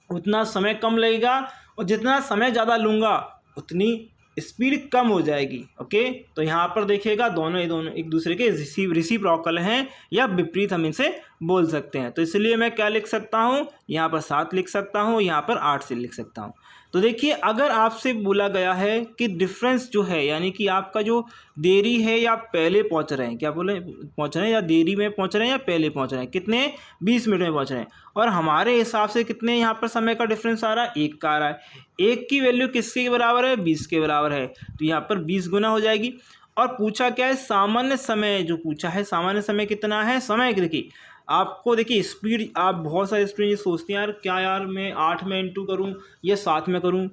उतना समय कम लगेगा और जितना समय ज़्यादा लूँगा उतनी स्पीड कम हो जाएगी। ओके तो यहाँ पर देखिएगा दोनों एक दूसरे के रिसिप्रोकल हैं या विपरीत हम इनसे बोल सकते हैं। तो इसलिए मैं क्या लिख सकता हूँ, यहाँ पर 7 लिख सकता हूँ, यहाँ पर 8 से लिख सकता हूँ। तो देखिए अगर आपसे बोला गया है कि डिफरेंस जो है, यानी कि आपका जो देरी है या पहले पहुँच रहे हैं, क्या बोले पहुँच रहे हैं या देरी में पहुँच रहे हैं या पहले पहुँच रहे हैं, कितने 20 मिनट में पहुँच रहे हैं, और हमारे हिसाब से कितने यहाँ पर समय का डिफरेंस आ रहा है, 1 का आ रहा है। 1 की वैल्यू किसके बराबर है, 20 के बराबर है, तो यहाँ पर 20 गुना हो जाएगी। और पूछा क्या है, सामान्य समय जो पूछा है, सामान्य समय कितना है, समय देखिए आपको देखिए स्पीड, आप बहुत सारे स्टूडेंट सोचते हैं यार क्या यार मैं 8 में इंटू करूँ या 7 में करूँ,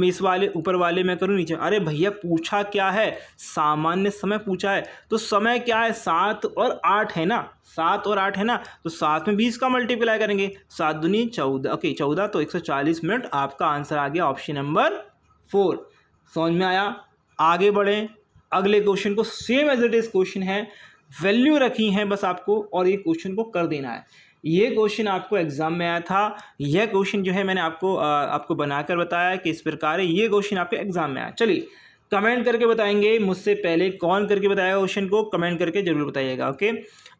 इस वाले ऊपर वाले में करूँ नीचे। अरे भैया पूछा क्या है, सामान्य समय पूछा है, तो समय क्या है 7 और 8 है ना, 7 और 8 है ना, तो 7 में 20 का मल्टीप्लाई करेंगे, 7 दूनी 14, ओके 14, तो 140 मिनट आपका आंसर आ गया ऑप्शन नंबर 4। समझ में आया, आगे बढ़ें। अगले क्वेश्चन को same as it is question value, वैल्यू रखी है बस आपको और ये क्वेश्चन को कर देना है। ये क्वेश्चन आपको एग्जाम में आया था, यह क्वेश्चन जो है मैंने आपको बनाकर बताया कि इस प्रकार है, ये क्वेश्चन आपके एग्जाम में आया। चलिए कमेंट करके बताएंगे, मुझसे पहले कौन करके बताएगा क्वेश्चन को, कमेंट करके जरूर बताइएगा। ओके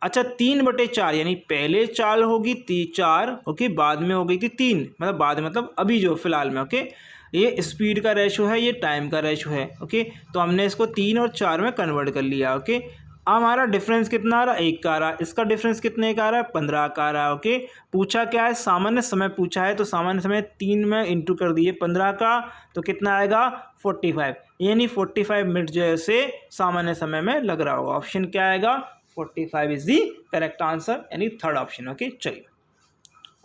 अच्छा 3/4 यानी पहले चाल होगी 4, ओके बाद में हो गई थी 3, मतलब बाद में मतलब अभी जो फिलहाल में। ओके ये स्पीड का रेशो है, ये टाइम का रेशो है। ओके तो हमने इसको 3 और 4 में कन्वर्ट कर लिया। ओके हमारा डिफरेंस कितना आ रहा है, 1 का आ रहा है, इसका डिफरेंस कितने का आ रहा है, 15 का आ रहा है। ओके पूछा क्या है, सामान्य समय पूछा है, तो सामान्य समय 3 में इंटू कर दिए 15 का, तो कितना आएगा 45, यानी 45 मिनट जैसे सामान्य समय में लग रहा होगा। ऑप्शन क्या आएगा, 45 इज दी करेक्ट आंसर, यानी थर्ड ऑप्शन। ओके चलिए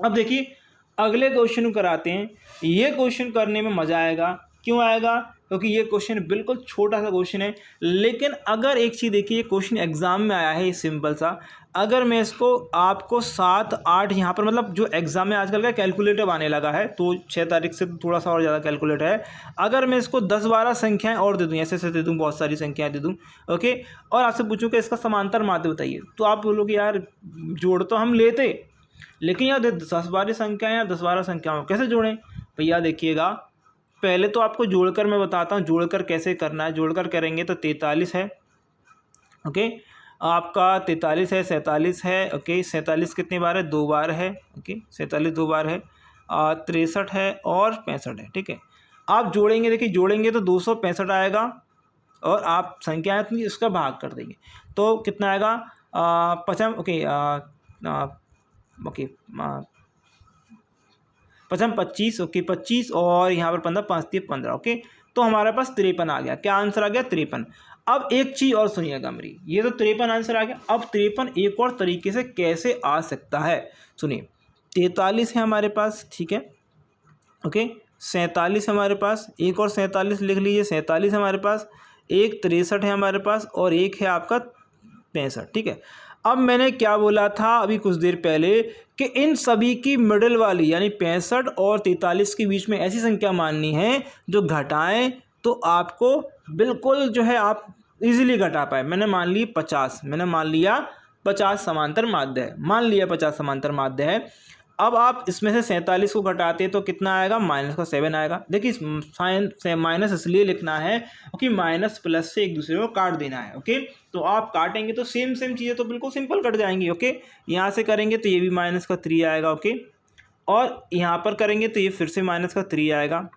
अब देखिए अगले क्वेश्चन को कराते हैं। ये क्वेश्चन करने में मज़ा आएगा, क्यों आएगा, क्योंकि ये क्वेश्चन बिल्कुल छोटा सा क्वेश्चन है, लेकिन अगर एक चीज़ देखिए ये क्वेश्चन एग्जाम में आया है सिंपल सा, अगर मैं इसको आपको 7, 8 यहाँ पर मतलब जो एग्जाम में आजकल का कैलकुलेटर आने लगा है, तो 6 तारीख से थोड़ा सा और ज़्यादा कैलकुलेटर है, अगर मैं इसको 10-12 संख्याएं और दे दूँ, ऐसे दे दूँ, बहुत सारी संख्याएं दे दूँ, ओके, और आपसे पूछूँ कि इसका समांतर माध्य बताइए, तो आप बोलोगे यार जोड़ तो हम लेते, लेकिन यार 10-12 संख्याएं या 10-12 संख्याओं कैसे जोड़ें। भैया देखिएगा पहले तो आपको जोड़कर मैं बताता हूँ, जोड़कर कैसे करना है। जोड़कर करेंगे तो 43 है, ओके। आपका 43 है, 47 है, ओके। 47 कितनी बार है? 2 बार है, ओके। 47 2 बार है। 63 है और 65 है, ठीक है। आप जोड़ेंगे, देखिए जोड़ेंगे तो 265 आएगा और आप संख्या इतनी इसका भाग कर देंगे तो कितना आएगा? पचम ओके ओके पचम 25, ओके 25 और यहाँ पर 15, 5 3 15, ओके। तो हमारे पास 53 आ गया। क्या आंसर आ गया? 53। अब एक चीज़ और सुनिएगा मेरी, ये तो 53 आंसर आ गया। अब 53 एक और तरीके से कैसे आ सकता है सुनिए। 43 है हमारे पास, ठीक है, ओके। 47 हमारे पास, एक और 47 लिख लीजिए। 47 हमारे पास, एक 63 है हमारे पास और एक है आपका 65, ठीक है। अब मैंने क्या बोला था अभी कुछ देर पहले कि इन सभी की मिडिल वाली यानी 65 और 43 के बीच में ऐसी संख्या माननी है जो घटाएं तो आपको बिल्कुल जो है आप इजीली घटा पाए। मैंने मान ली 50, मैंने मान लिया 50 समांतर माध्य है, मान लिया 50 समांतर माध्य है। अब आप इसमें से 47 को घटाते तो कितना आएगा? माइनस का 7 आएगा। देखिए साइन से माइनस इसलिए लिखना है क्योंकि माइनस प्लस से एक दूसरे को काट देना है, ओके। तो आप काटेंगे तो सेम चीज़ें तो बिल्कुल सिंपल कट जाएंगी, ओके। यहाँ से करेंगे तो ये भी माइनस का 3 आएगा, ओके। और यहाँ पर करेंगे तो ये फिर से माइनस का 3 आएगा।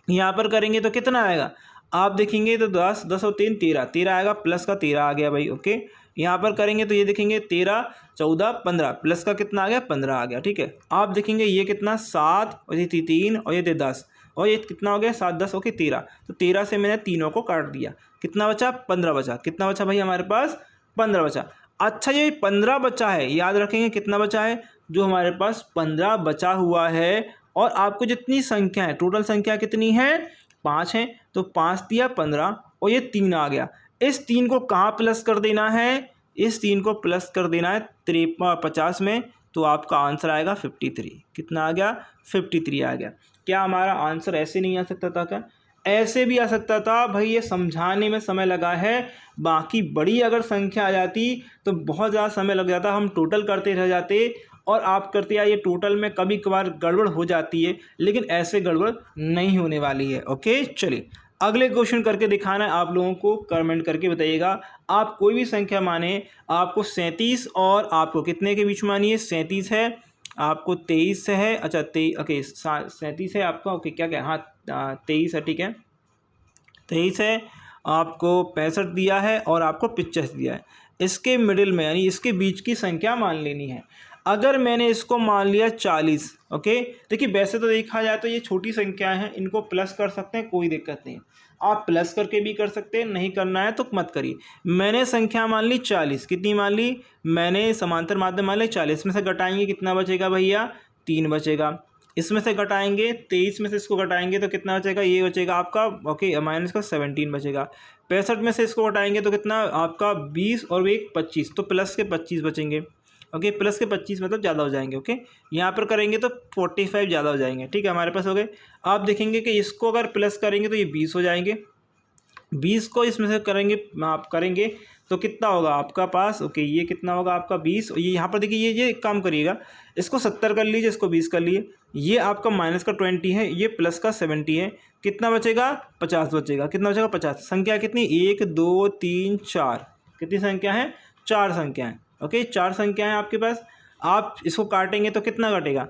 यहाँ पर करेंगे तो कितना आएगा? आप देखेंगे तो 10 10 और 3 13 13 आएगा, प्लस का 13 आ गया भाई, ओके। यहाँ पर करेंगे तो ये देखेंगे 13 14 15 प्लस का कितना आ गया? 15 आ गया, ठीक है। आप देखेंगे ये कितना 7 और ये 3 और ये 10 और ये कितना हो गया? 7 10, ओके 13। तो 13 से मैंने तीनों को काट दिया, कितना बचा? 15 बचा। कितना बचा भाई हमारे पास? 15 बचा। अच्छा ये 15 बचा है, याद रखेंगे कितना बचा है? जो हमारे पास 15 बचा हुआ है और आपको जितनी संख्या है, टोटल संख्या कितनी है? 5 है। तो 5 दिया 15 और ये 3 आ गया। इस 3 को कहाँ प्लस कर देना है? इस 3 को प्लस कर देना है 50 में, तो आपका आंसर आएगा 53। कितना आ गया? 53 आ गया। क्या हमारा आंसर ऐसे नहीं आ सकता था क्या? ऐसे भी आ सकता था भाई, ये समझाने में समय लगा है। बाकी बड़ी अगर संख्या आ जाती तो बहुत ज़्यादा समय लग जाता, हम टोटल करते रह जाते और आप करते हैं ये टोटल में कभी कभार गड़बड़ हो जाती है, लेकिन ऐसे गड़बड़ नहीं होने वाली है, ओके। चलिए अगले क्वेश्चन करके दिखाना है आप लोगों को, कमेंट करके बताइएगा। आप कोई भी संख्या माने, आपको 37 और आपको कितने के बीच मानी है? 37 है, आपको 23 से है, अच्छा ओके 37 है आपका, ओके क्या क्या, हाँ 23 है, ठीक है 23 है, आपको 65 दिया है और आपको 85 दिया है। इसके मिडिल में यानी इसके बीच की संख्या मान लेनी है। अगर मैंने इसको मान लिया 40, ओके। देखिए वैसे तो देखा जाए तो ये छोटी संख्या है, इनको प्लस कर सकते हैं, कोई दिक्कत नहीं है। आप प्लस करके भी कर सकते हैं, नहीं करना है तो मत करिए। मैंने संख्या मान ली 40, कितनी मान ली? मैंने समांतर माध्यम मान ली 40 में से घटाएंगे कितना बचेगा भैया? 3 बचेगा। इसमें से घटाएंगे 23 में से इसको घटाएंगे तो कितना बचेगा? ये बचेगा आपका, ओके माइनस का 17 बचेगा। 65 में से इसको घटाएंगे तो कितना आपका? 20 और एक 25, तो प्लस के 25 बचेंगे, ओके। प्लस के 25 मतलब ज़्यादा हो जाएंगे, ओके। यहाँ पर करेंगे तो 45 ज़्यादा हो जाएंगे, ठीक है हमारे पास हो गए। आप देखेंगे कि इसको अगर प्लस करेंगे तो ये 20 हो जाएंगे। 20 को इसमें से करेंगे, आप करेंगे तो कितना होगा आपका पास, ओके ये कितना होगा आपका 20। और ये यहाँ पर देखिए ये एक काम करिएगा, इसको 70 कर लीजिए, इसको 20 कर लिए। ये आपका माइनस का 20 है, ये प्लस का 70 है, कितना बचेगा? 50 बचेगा। कितना बचेगा? 50। संख्या कितनी? 1 2 3 4, कितनी संख्या है? 4 संख्या है, ओके 4 संख्या है आपके पास। आप इसको काटेंगे तो कितना कटेगा?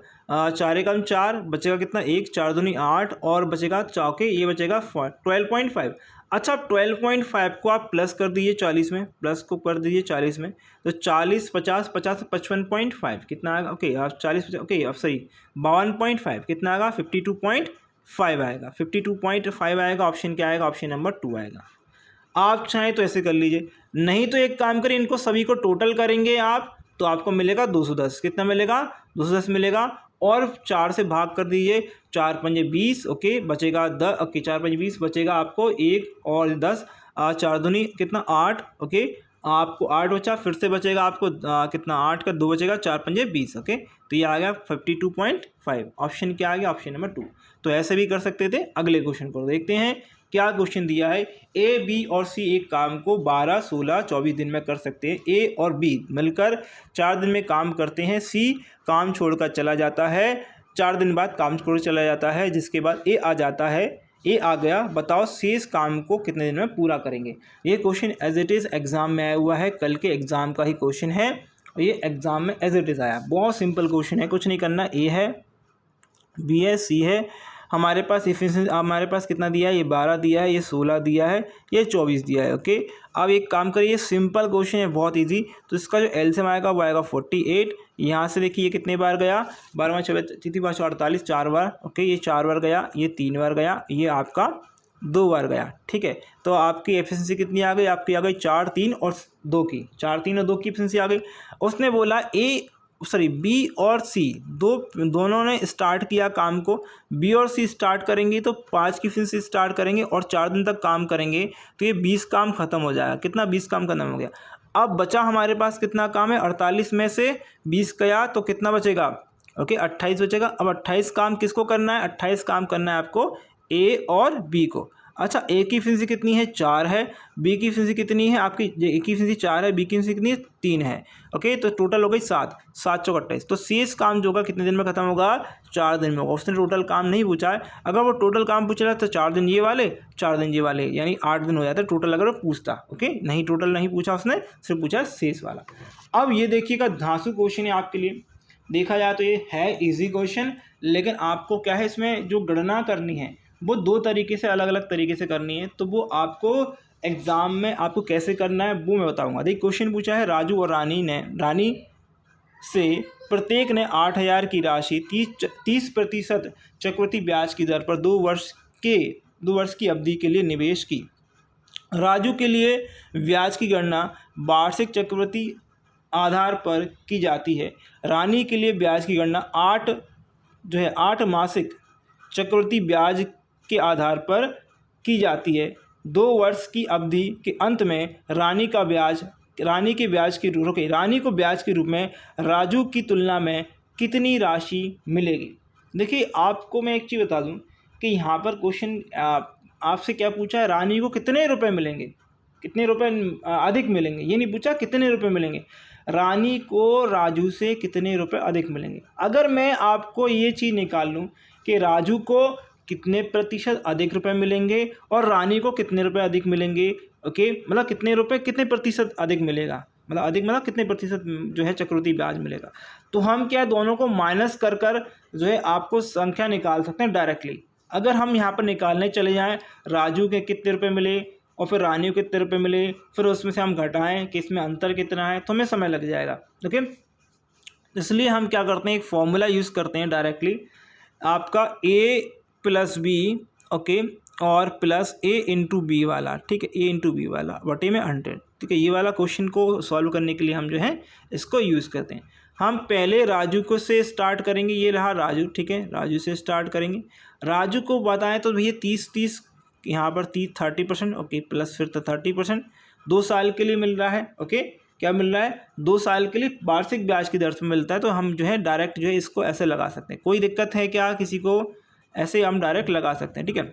4 एकम 4 बचेगा कितना? 1 4 दूनी 8 और बचेगा चौके, ये बचेगा 12.5। अच्छा 12.5 को आप प्लस कर दीजिए 40 में, प्लस को कर दीजिए 40 में, तो 40 50 50 55.5 कितना आएगा? ओके आप 40 ओके अब सही 52.5 कितना आएगा? 52.5 आएगा। 52.5 आएगा। ऑप्शन क्या आएगा? ऑप्शन नंबर 2 आएगा। आप चाहें तो ऐसे कर लीजिए, नहीं तो एक काम करिए, इनको सभी को टोटल करेंगे आप तो आपको मिलेगा 210। कितना मिलेगा? 210 मिलेगा। और 4 से भाग कर दीजिए, 4 पंजे 20, ओके बचेगा 10, ओके 4 पंजे 20 बचेगा आपको 1 और 10, 4 दूनी कितना 8, ओके आपको 8 बचा। फिर से बचेगा आपको कितना? 8 का 2 बचेगा, 4 पंजे 20, ओके। तो ये आ गया 52.5। ऑप्शन क्या आ गया? Option number 2। तो ऐसे भी कर सकते थे। अगले क्वेश्चन को देखते हैं क्या क्वेश्चन दिया है। ए बी और सी एक काम को 12 16 24 दिन में कर सकते हैं। ए और बी मिलकर 4 दिन में काम करते हैं। सी काम छोड़कर चला जाता है, 4 दिन बाद काम छोड़ चला जाता है, जिसके बाद ए आ जाता है। ए आ गया, बताओ शेष काम को कितने दिन में पूरा करेंगे। ये question as it is exam में आया हुआ है, कल के एग्जाम का ही क्वेश्चन है और ये एग्जाम में एज इट इज़ आया। बहुत सिंपल क्वेश्चन है, कुछ नहीं करना। ए है, बी है, सी है, हमारे पास इफिशिएंसी हमारे पास कितना दिया है, ये 12 दिया है, ये 16 दिया है, ये 24 दिया है। ओके, अब एक काम करिए, सिंपल क्वेश्चन है, बहुत इजी। तो इसका जो एलसीएम आएगा वो आएगा 48। यहाँ से देखिए ये कितने बार गया, 12 24 48, 4 बार। ओके, ये 4 बार गया, ये 3 बार गया, ये आपका 2 बार गया। ठीक है, तो आपकी एफिशिएंसी कितनी आ गई, आपकी आ गई 4 3 और 2 की, 4 3 और 2 की एफिशिएंसी आ गई। उसने बोला बी और सी दोनों ने स्टार्ट किया काम को। बी और सी स्टार्ट करेंगे तो 5 की एफिशिएंसी स्टार्ट करेंगे और 4 दिन तक काम करेंगे तो ये 20 काम खत्म हो जाएगा। कितना, 20 काम खत्म हो गया। अब बचा हमारे पास कितना काम है, 48 में से 20 गया तो कितना बचेगा, ओके 28 बचेगा। अब 28 काम किसको करना है, 28 काम करना है आपको ए और बी को। अच्छा, ए की एफिशिएंसी कितनी है, 4 है, बी की एफिशिएंसी कितनी है, आपकी ए की एफिशिएंसी 4 है, बी की एफिशिएंसी कितनी है, 3 है। ओके, तो टोटल हो गई 7 7 चौक 28। तो शेष काम जो होगा कितने दिन में खत्म होगा, 4 दिन में होगा। उसने टोटल काम नहीं पूछा है, अगर वो टोटल काम पूछ रहा है तो 4 दिन ये वाले 4 दिन ये वाले, यानी 8 दिन हो जाता है टोटल अगर वो पूछता। ओके, नहीं टोटल नहीं पूछा उसने, सिर्फ पूछा शेष वाला। अब ये देखिएगा धांसू क्वेश्चन है आपके लिए, देखा जाए तो ये है ईजी क्वेश्चन, लेकिन आपको क्या है इसमें जो गणना करनी है वो 2 तरीके से, अलग अलग तरीके से करनी है। तो वो आपको एग्ज़ाम में आपको कैसे करना है वो मैं बताऊंगा। देखिए क्वेश्चन पूछा है, राजू और रानी से प्रत्येक ने 8000 की राशि 30% चक्रवृद्धि ब्याज की दर पर 2 वर्ष की अवधि के लिए निवेश की। राजू के लिए ब्याज की गणना वार्षिक चक्रवृद्धि आधार पर की जाती है। रानी के लिए ब्याज की गणना 8 मासिक चक्रवृद्धि ब्याज के आधार पर की जाती है। 2 वर्ष की अवधि के अंत में रानी को ब्याज के रूप में राजू की तुलना में कितनी राशि मिलेगी। देखिए आपको मैं एक चीज़ बता दूं कि यहाँ पर क्वेश्चन आपसे क्या पूछा है, रानी को कितने रुपए मिलेंगे, कितने रुपए अधिक मिलेंगे, ये नहीं पूछा कितने रुपए मिलेंगे, रानी को राजू से कितने रुपए अधिक मिलेंगे। अगर मैं आपको ये चीज़ निकाल लूँ कि राजू को कितने प्रतिशत अधिक रुपए मिलेंगे और रानी को कितने रुपए अधिक मिलेंगे, ओके, मतलब कितने प्रतिशत अधिक मिलेगा, मतलब अधिक मतलब कितने प्रतिशत जो है चक्रवृद्धि ब्याज मिलेगा। तो हम क्या दोनों को माइनस कर जो है आपको संख्या निकाल सकते हैं डायरेक्टली। अगर हम यहाँ पर निकालने चले जाएँ राजू के कितने रुपये मिले और फिर रानी को कितने रुपये मिले, फिर उसमें से हम घटाएं कि इसमें अंतर कितना है, तो हमें समय लग जाएगा। ओके, इसलिए हम क्या करते हैं, एक फॉर्मूला यूज़ करते हैं डायरेक्टली, आपका ए प्लस बी, ओके, और प्लस ए इंटू बी वाला, ठीक है, ए इंटू बी वाला बटे में 100। ठीक है, ये वाला क्वेश्चन को सॉल्व करने के लिए हम जो है इसको यूज़ करते हैं। हम पहले राजू को से स्टार्ट करेंगे, ये रहा राजू, ठीक है, राजू से स्टार्ट करेंगे। राजू को बताएं तो भैया 30 यहाँ पर 30% ओके, प्लस फिर तो 30% 2 साल के लिए मिल रहा है। ओके, क्या मिल रहा है, 2 साल के लिए वार्षिक ब्याज की दर से मिलता है। तो हम जो है डायरेक्ट जो है इसको ऐसे लगा सकते हैं, कोई दिक्कत है क्या किसी को, ऐसे हम डायरेक्ट लगा सकते हैं। ठीक है,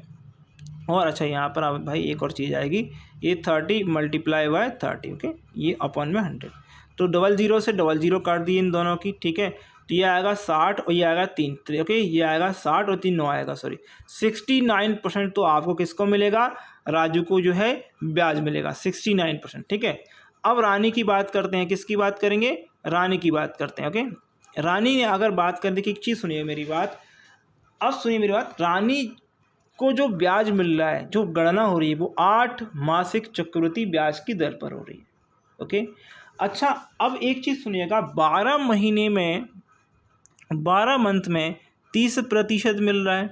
और अच्छा यहाँ पर अब भाई एक और चीज़ आएगी, ये 30 मल्टीप्लाई बाय 30, ओके, ये अपॉन में 100, तो 00 से 00 काट दिए इन दोनों की। ठीक है, तो ये आएगा 60 और ये आएगा 3, ओके, ये आएगा 60 और 3 9 आएगा, सॉरी 69%। तो आपको किसको मिलेगा, राजू को जो है ब्याज मिलेगा 69%। ठीक है, अब रानी की बात करते हैं, किसकी बात करेंगे, रानी की बात करते हैं। ओके, रानी ने अगर बात कर दी कि एक चीज़ सुनिए मेरी बात, अब सुनिए मेरी बात, रानी को जो ब्याज मिल रहा है, जो गणना हो रही है वो 8 मासिक चक्रवृद्धि ब्याज की दर पर हो रही है। ओके, अच्छा अब एक चीज़ सुनिएगा, 12 महीने में 12 मंथ में 30% मिल रहा है,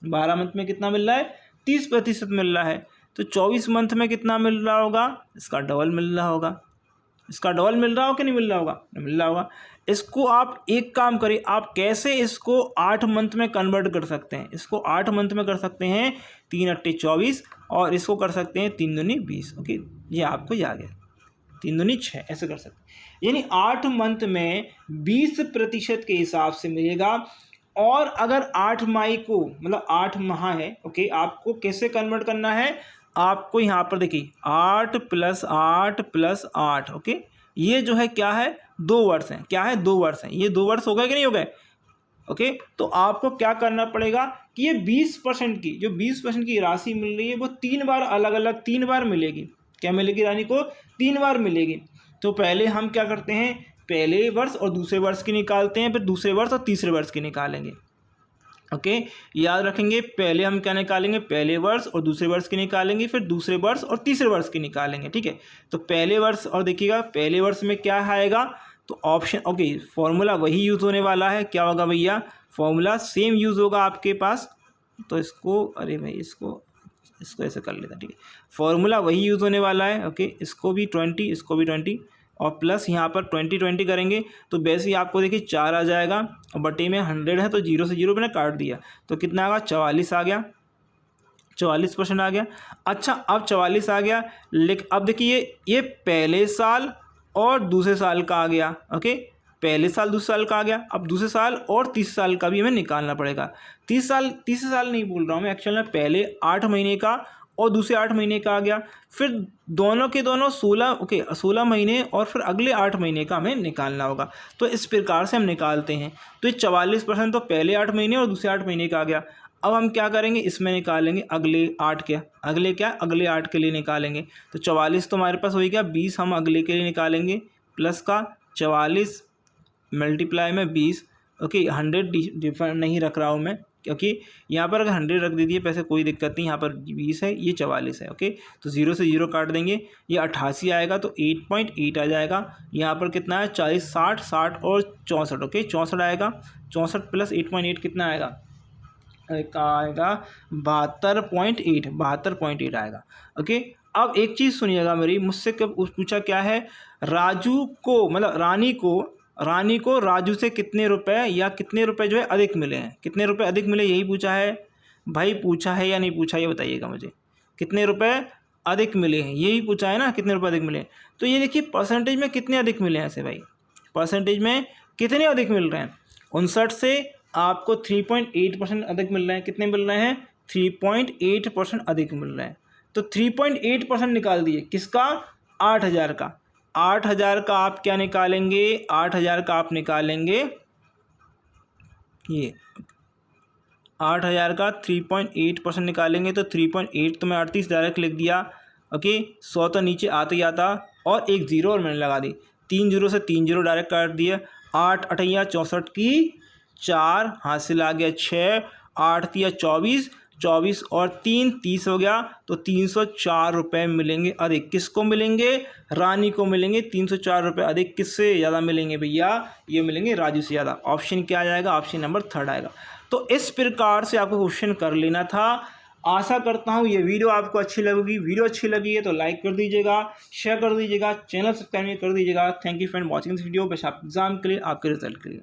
12 मंथ में कितना मिल रहा है, 30% मिल रहा है। तो 24 मंथ में कितना मिल रहा होगा, इसका डबल मिल रहा होगा। इसका डबल मिल रहा हो कि नहीं मिल रहा होगा, नहीं मिल रहा होगा। इसको आप एक काम करिए, आप कैसे इसको 8 मंथ में कन्वर्ट कर सकते हैं, इसको 8 मंथ में कर सकते हैं, 3 8 24, और इसको कर सकते हैं 3 दूनी 20। ओके, ये आपको याद है, 3 दूनी 6, ऐसे कर सकते हैं। यानी 8 मंथ में 20% के हिसाब से मिलेगा। और अगर 8 मई को मतलब 8 माह है, ओके, आपको कैसे कन्वर्ट करना है, आपको यहाँ पर देखिए 8 + 8 + 8, ओके, ये जो है क्या है, 2 वर्ष हैं, क्या है 2 वर्ष हैं, ये 2 वर्ष हो गए कि नहीं हो गए। ओके, तो आपको क्या करना पड़ेगा कि ये 20% की जो 20% की राशि मिल रही है वो 3 बार अलग अलग 3 बार मिलेगी। क्या मिलेगी रानी को? 3 बार मिलेगी। तो पहले हम क्या करते हैं, पहले वर्ष और दूसरे वर्ष की निकालते हैं, फिर दूसरे वर्ष और तीसरे वर्ष की निकालेंगे। ओके, याद रखेंगे, पहले हम क्या निकालेंगे, पहले वर्ष और दूसरे वर्ष की निकालेंगे, फिर दूसरे वर्ष और तीसरे वर्ष की निकालेंगे। ठीक है, तो पहले वर्ष और देखिएगा पहले वर्ष में क्या आएगा, तो ऑप्शन ओके फॉर्मूला वही यूज़ होने वाला है। क्या होगा भैया, फॉर्मूला सेम यूज़ होगा आपके पास। तो इसको अरे भाई इसको ऐसे कर लेता। ठीक है, फॉर्मूला वही यूज़ होने वाला है। ओके, इसको भी 20 इसको भी 20 और प्लस यहाँ पर 20 करेंगे तो वैसे ही आपको देखिए 4 आ जाएगा और बटे में 100 है तो 0 से 0 मैंने काट दिया तो कितना आएगा, 44 आ गया, 44% आ गया। अच्छा, अब 44 आ गया, लेकिन अब देखिए ये पहले साल और दूसरे साल का आ गया। ओके, पहले साल दूसरे साल का आ गया, अब दूसरे साल और तीसरे साल का भी हमें निकालना पड़ेगा। तीसरे साल नहीं बोल रहा हूँ मैं, एक्चुअल में पहले 8 महीने का और दूसरे 8 महीने का आ गया, फिर दोनों के दोनों 16 महीने और फिर अगले 8 महीने का हमें निकालना होगा। तो इस प्रकार से हम निकालते हैं। तो ये 44% तो पहले 8 महीने और दूसरे 8 महीने का आ गया। अब हम क्या करेंगे, इसमें निकालेंगे अगले 8 अगले 8 के लिए निकालेंगे। तो 44 तो हमारे पास हो गया, 20 हम अगले के लिए निकालेंगे, प्लस का 44 मल्टीप्लाई में 20। ओके, 100 डिफरेंट नहीं रख रहा हूँ मैं, क्योंकि यहाँ पर अगर 100 रख दीजिए पैसे कोई दिक्कत नहीं, यहाँ पर 20 है, ये 44 है। ओके, तो 0 से 0 काट देंगे, ये 88 आएगा तो 8.8 आ जाएगा। यहाँ पर कितना है, 40 60 और 64। ओके, 64 आएगा, 64 प्लस 8.8 कितना आएगा, आएगा 72.8 आएगा। ओके, अब एक चीज़ सुनिएगा मेरी, मुझसे कब पूछा क्या है, राजू को मतलब रानी को राजू से कितने रुपए जो है अधिक मिले हैं, कितने रुपए अधिक मिले, यही पूछा है भाई। पूछा है या नहीं पूछा, ये बताइएगा मुझे, कितने रुपए अधिक मिले हैं, यही पूछा है ना, कितने रुपए अधिक मिले। तो ये देखिए परसेंटेज में कितने अधिक मिले हैं ऐसे भाई, परसेंटेज में कितने अधिक मिल रहे हैं। 59 से आपको 3.8% अधिक मिल रहे हैं। कितने मिल रहे हैं, 3.8% अधिक मिल रहे हैं। तो 3.8% निकाल दिए, किसका, 8000 का। 8000 का आप क्या निकालेंगे, 8000 का आप निकालेंगे ये 8000 का 3.8% निकालेंगे तो 3.8 तो मैं 38 डायरेक्ट लिख दिया। ओके, 100 तो नीचे आते ही आता और एक जीरो और मैंने लगा दी, 3 जीरो से 3 जीरो डायरेक्ट काट दिया। 8 अठैया 64 की 4 हासिल आ गया 6, 8 तिया 24, 24 और 3 30 हो गया। तो 304 रुपये मिलेंगे अधिक, किसको मिलेंगे, रानी को मिलेंगे। 304 रुपये अधिक किससे ज़्यादा मिलेंगे भैया, ये मिलेंगे राजू से ज़्यादा। ऑप्शन क्या आ जाएगा, ऑप्शन नंबर 3 आएगा। तो इस प्रकार से आपको क्वेश्चन कर लेना था। आशा करता हूँ ये वीडियो आपको अच्छी लगेगी। वीडियो अच्छी लगी है तो लाइक कर दीजिएगा, शेयर कर दीजिएगा, चैनल सब्सक्राइब कर दीजिएगा। Thank you for watching this video. बस आप एग्जाम के लिए, आपके रिजल्ट के लिए।